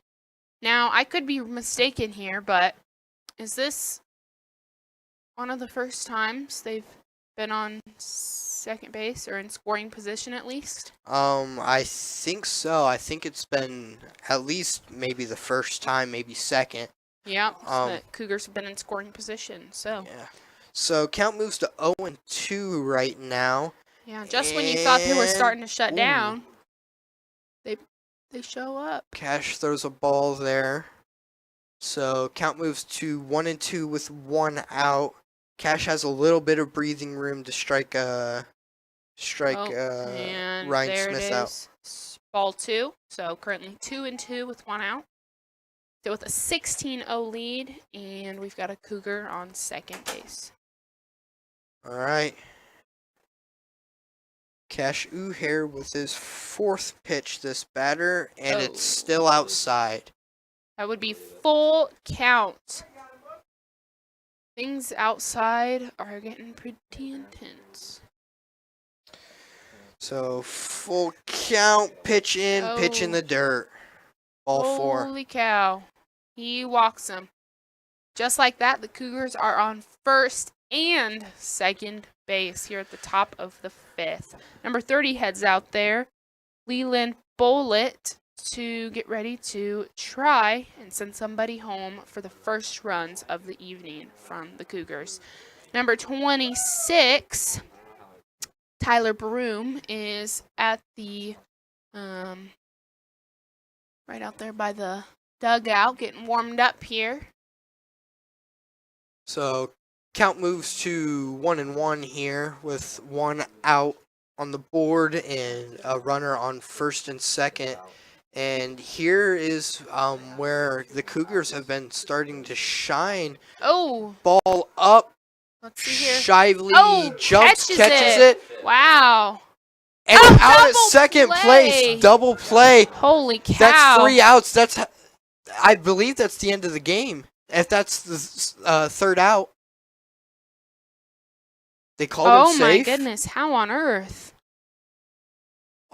Now, I could be mistaken here, but is this one of the first times they've been on second base or in scoring position at least? I think so. I think it's been at least maybe the first time, maybe second. Yeah, the Cougars have been in scoring position, so. Yeah. So count moves to 0-2 right now. Yeah, just when you thought they were starting to shut Ooh. down, they show up. Cash throws a ball there. So count moves to 1-2 with 1 out. Cash has a little bit of breathing room to strike And Ryan there Smith it out. is. Ball 2. So currently 2-2 with 1 out. So with a 16-0 lead, and we've got a Cougar on second base. All right. Cash Uhair with his 4th pitch this batter, and Oh. it's still outside. That would be full count. Things outside are getting pretty intense. So full count, pitch in, pitch in Oh. the dirt. Ball 4. Holy cow. He walks him. Just like that, the Cougars are on first and second base here at the top of the 5th. Number 30 heads out there, Leland Bolett, to get ready to try and send somebody home for the first runs of the evening from the Cougars. Number 26, Tyler Broom, is at the right out there by the dugout, getting warmed up here. So count moves to 1-1 here with 1 out on the board and a runner on first and second. And here is where the Cougars have been starting to shine. Oh, Ball up, let's see here. Shively Oh, jumps, catches catches it. it, Wow. and Oh, out at double second play. place. Double play. Holy cow. That's 3 outs. I believe that's the end of the game. If that's the 3rd out. They called Oh him my safe. goodness, how on earth?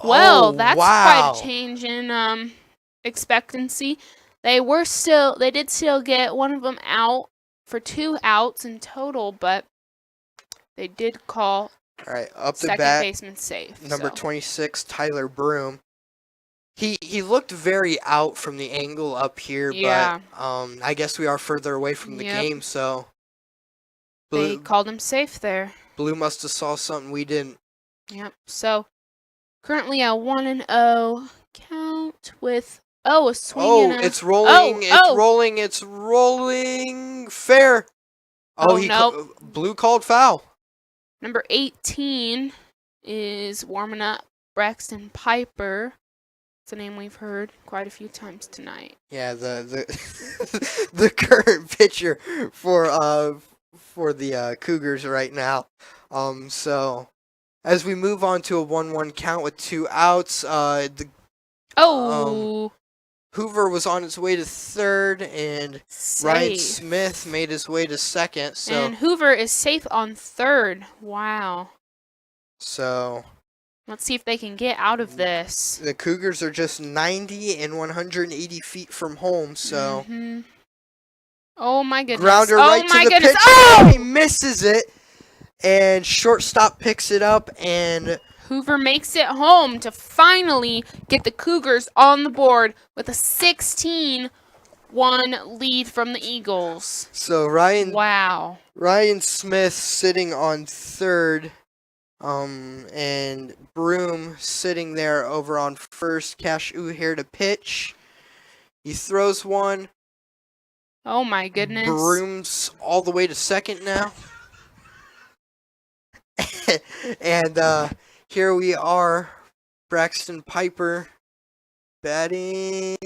Well, Oh, that's wow. quite a change in expectancy. They did still get one of them out for 2 outs in total, but they did call All right, up the second bat, baseman safe. number so. 26, Tyler Broom. He looked very out from the angle up here, Yeah. but I guess we are further away from the Yep. game, so They called him safe there. Blue must have saw something we didn't. Yep. So currently a 1-0 count with a swing. Oh, and a, it's rolling, oh. it's rolling, fair. Oh, he nope. Blue called foul. Number 18 is warming up, Braxton Piper. It's a name we've heard quite a few times tonight. Yeah, the the current pitcher for the Cougars right now. So as we move on to a 1-1 count with 2 outs, Hoover was on his way to 3rd, and Ryan Safe. Smith made his way to 2nd. So And Hoover is safe on 3rd. Wow. Let's see if they can get out of this. The Cougars are just 90 and 180 feet from home. So Mhm. Oh my goodness. grounder oh right my to the goodness. pitcher. Oh! He misses it, and shortstop picks it up, and Hoover makes it home to finally get the Cougars on the board with a 16-1 lead from the Eagles. so Ryan Wow. Smith sitting on 3rd, and Broom sitting there over on 1st. Cash here to pitch. He throws one. Oh my goodness. Broom's all the way to 2nd now. And here we are, Braxton Piper batting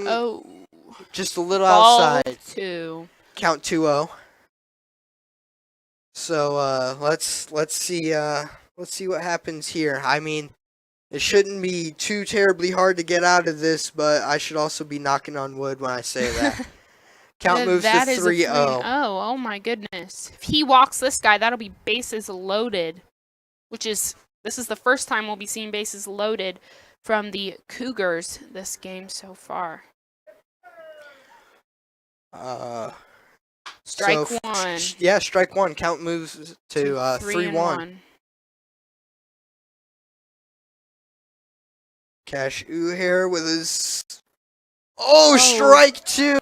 Oh. just a little Ball outside. 2. Count 2-0. So let's see what happens here. I mean, it shouldn't be too terribly hard to get out of this, but I should also be knocking on wood when I say that. Count moves to That is a 3-0. Oh my goodness. If he walks this guy, that'll be bases loaded, this is the first time we'll be seeing bases loaded from the Cougars this game so far. Strike So, 1. Yeah, strike 1. Count moves to 3-1. Cash here with his. Oh, strike 2.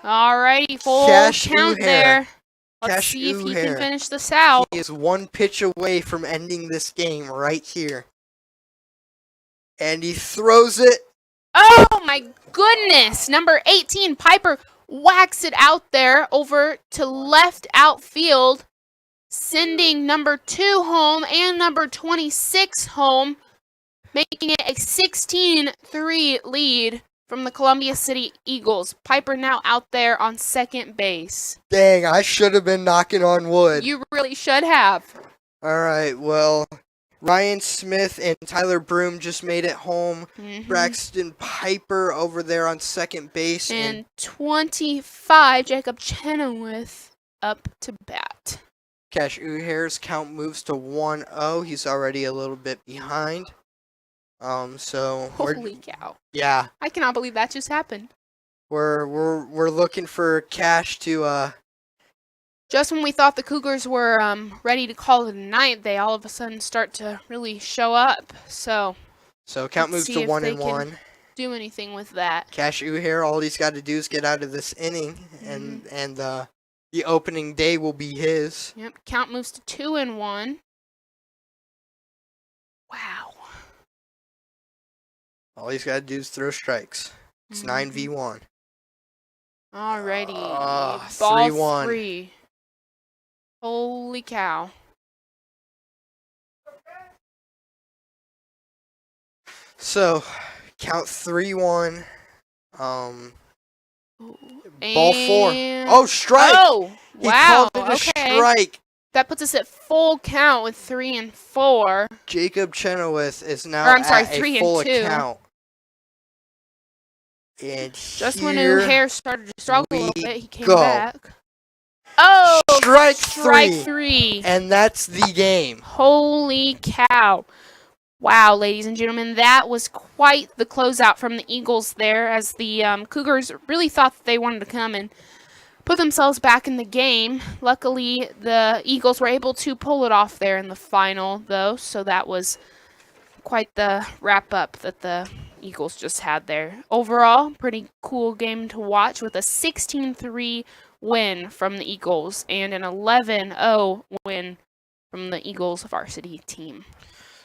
Alrighty, full Cash count Uhair. there. Let's Cash see if he Uhair. can finish this out. He is 1 pitch away from ending this game right here. And he throws it. Oh my goodness! Number 18, Piper whacks it out there over to left outfield, sending number 2 home and number 26 home, making it a 16-3 lead from the Columbia City Eagles. Piper now out there on second base. Dang, I should have been knocking on wood. You really should have. All right, well, Ryan Smith and Tyler Broom just made it home. Mhm. Braxton Piper over there on second base. And 25, Jacob Chenoweth up to bat. Cash Uhair's count moves to 1-0. He's already a little bit behind. So Holy cow. yeah, I cannot believe that just happened. we're looking for Cash to Just when we thought the Cougars were ready to call it a night, they all of a sudden start to really show up. So count let's moves see to if 1-1. do anything with that. Cash Uhair, all he's got to do is get out of this inning, and the opening day will be his. Yep, count moves to 2-1. Wow. All he's got to do is throw strikes. It's 9v1. Alrighty. Ball 3-1. 3. Holy cow. So, count 3-1. Ball 4. And- Oh, strike! Oh, He wow. called it a Okay. strike. That puts us at full count with 3 and 4. Jacob Chenoweth is now Or, I'm sorry, at 3 a and full 2. account. And Just when here O'Hare started to struggle a little we bit, he came go. back. Oh, Strike strike three. 3. And that's the game. Holy cow. Wow, ladies and gentlemen, that was quite the closeout from the Eagles there, as the Cougars really thought that they wanted to come and put themselves back in the game. Luckily, the Eagles were able to pull it off there in the final, though, so that was quite the wrap-up that the Eagles just had there. Overall, pretty cool game to watch with a 16-3 win from the Eagles and an 11-0 win from the Eagles varsity team.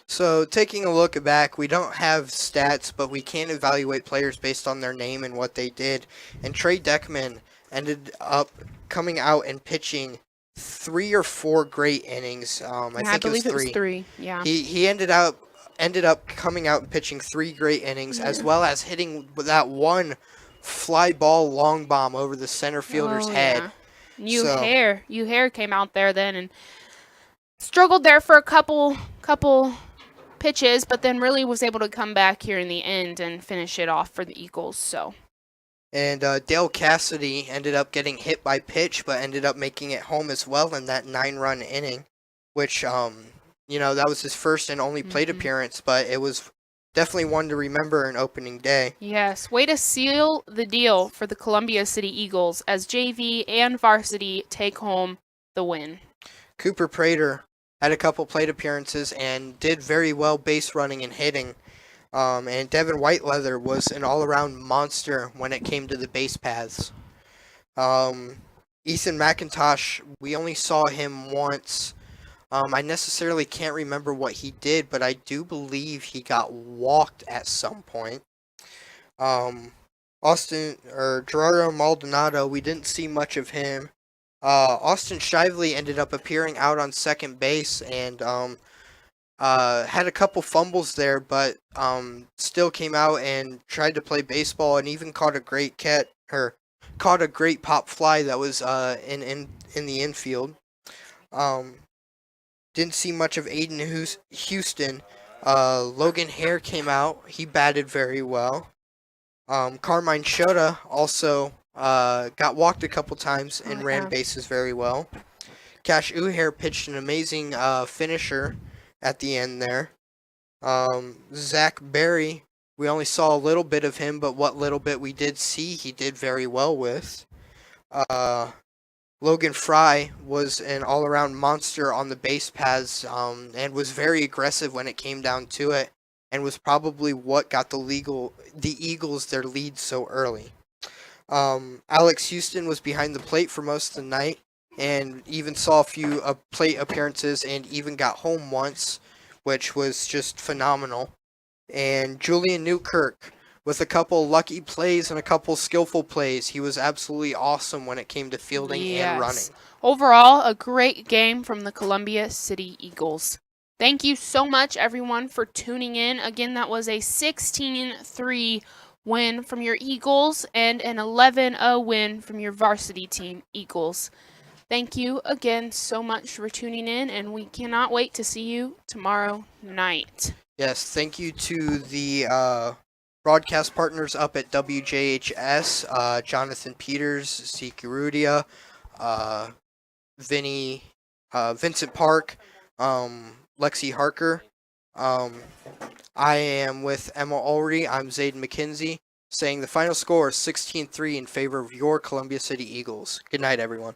So, taking a look back, we don't have stats, but we can evaluate players based on their name and what they did. And Trey Deckman ended up coming out and pitching 3 or 4 great innings. I believe it was 3. Yeah. He ended up coming out and pitching 3 great innings, as well as hitting that one fly ball long bomb over the center fielder's head. Yeah. Uhair came out there then and struggled there for a couple pitches, but then really was able to come back here in the end and finish it off for the Eagles. So. And Dale Cassidy ended up getting hit by pitch, but ended up making it home as well in that 9-run inning, which that was his first and only plate appearance, but it was definitely one to remember in opening day. Yes, way to seal the deal for the Columbia City Eagles as JV and varsity take home the win. Cooper Prater had a couple plate appearances and did very well base running and hitting. And Devin Whiteleather was an all-around monster when it came to the base paths. Ethan McIntosh, we only saw him once. I necessarily can't remember what he did, but I do believe he got walked at some point. Gerardo Maldonado, we didn't see much of him. Austin Shively ended up appearing out on second base and had a couple fumbles there, but still came out and tried to play baseball and even caught a great pop fly that was in the infield. Didn't see much of Aiden Houston. Logan Hare came out. He batted very well. Carmine Shota also got walked a couple times and ran bases very well. Cash Uhair pitched an amazing finisher at the end there. Zach Berry, we only saw a little bit of him, but what little bit we did see, he did very well with. Logan Fry was an all-around monster on the base paths and was very aggressive when it came down to it, and was probably what got the Eagles their lead so early. Alex Houston was behind the plate for most of the night and even saw a few plate appearances and even got home once, which was just phenomenal. And Julian Newkirk with a couple lucky plays and a couple skillful plays. He was absolutely awesome when it came to fielding and running. Overall, a great game from the Columbia City Eagles. Thank you so much, everyone, for tuning in. Again, that was a 16-3 win from your Eagles and an 11-0 win from your varsity team, Eagles. Thank you again so much for tuning in, and we cannot wait to see you tomorrow night. Yes, thank you to the broadcast partners up at WJHS, Jonathan Peters, Zeke Rudia, Vincent Park, Lexi Harker. I am with Emma Ulrey. I'm Zayden McKenzie, saying the final score is 16-3 in favor of your Columbia City Eagles. Good night, everyone.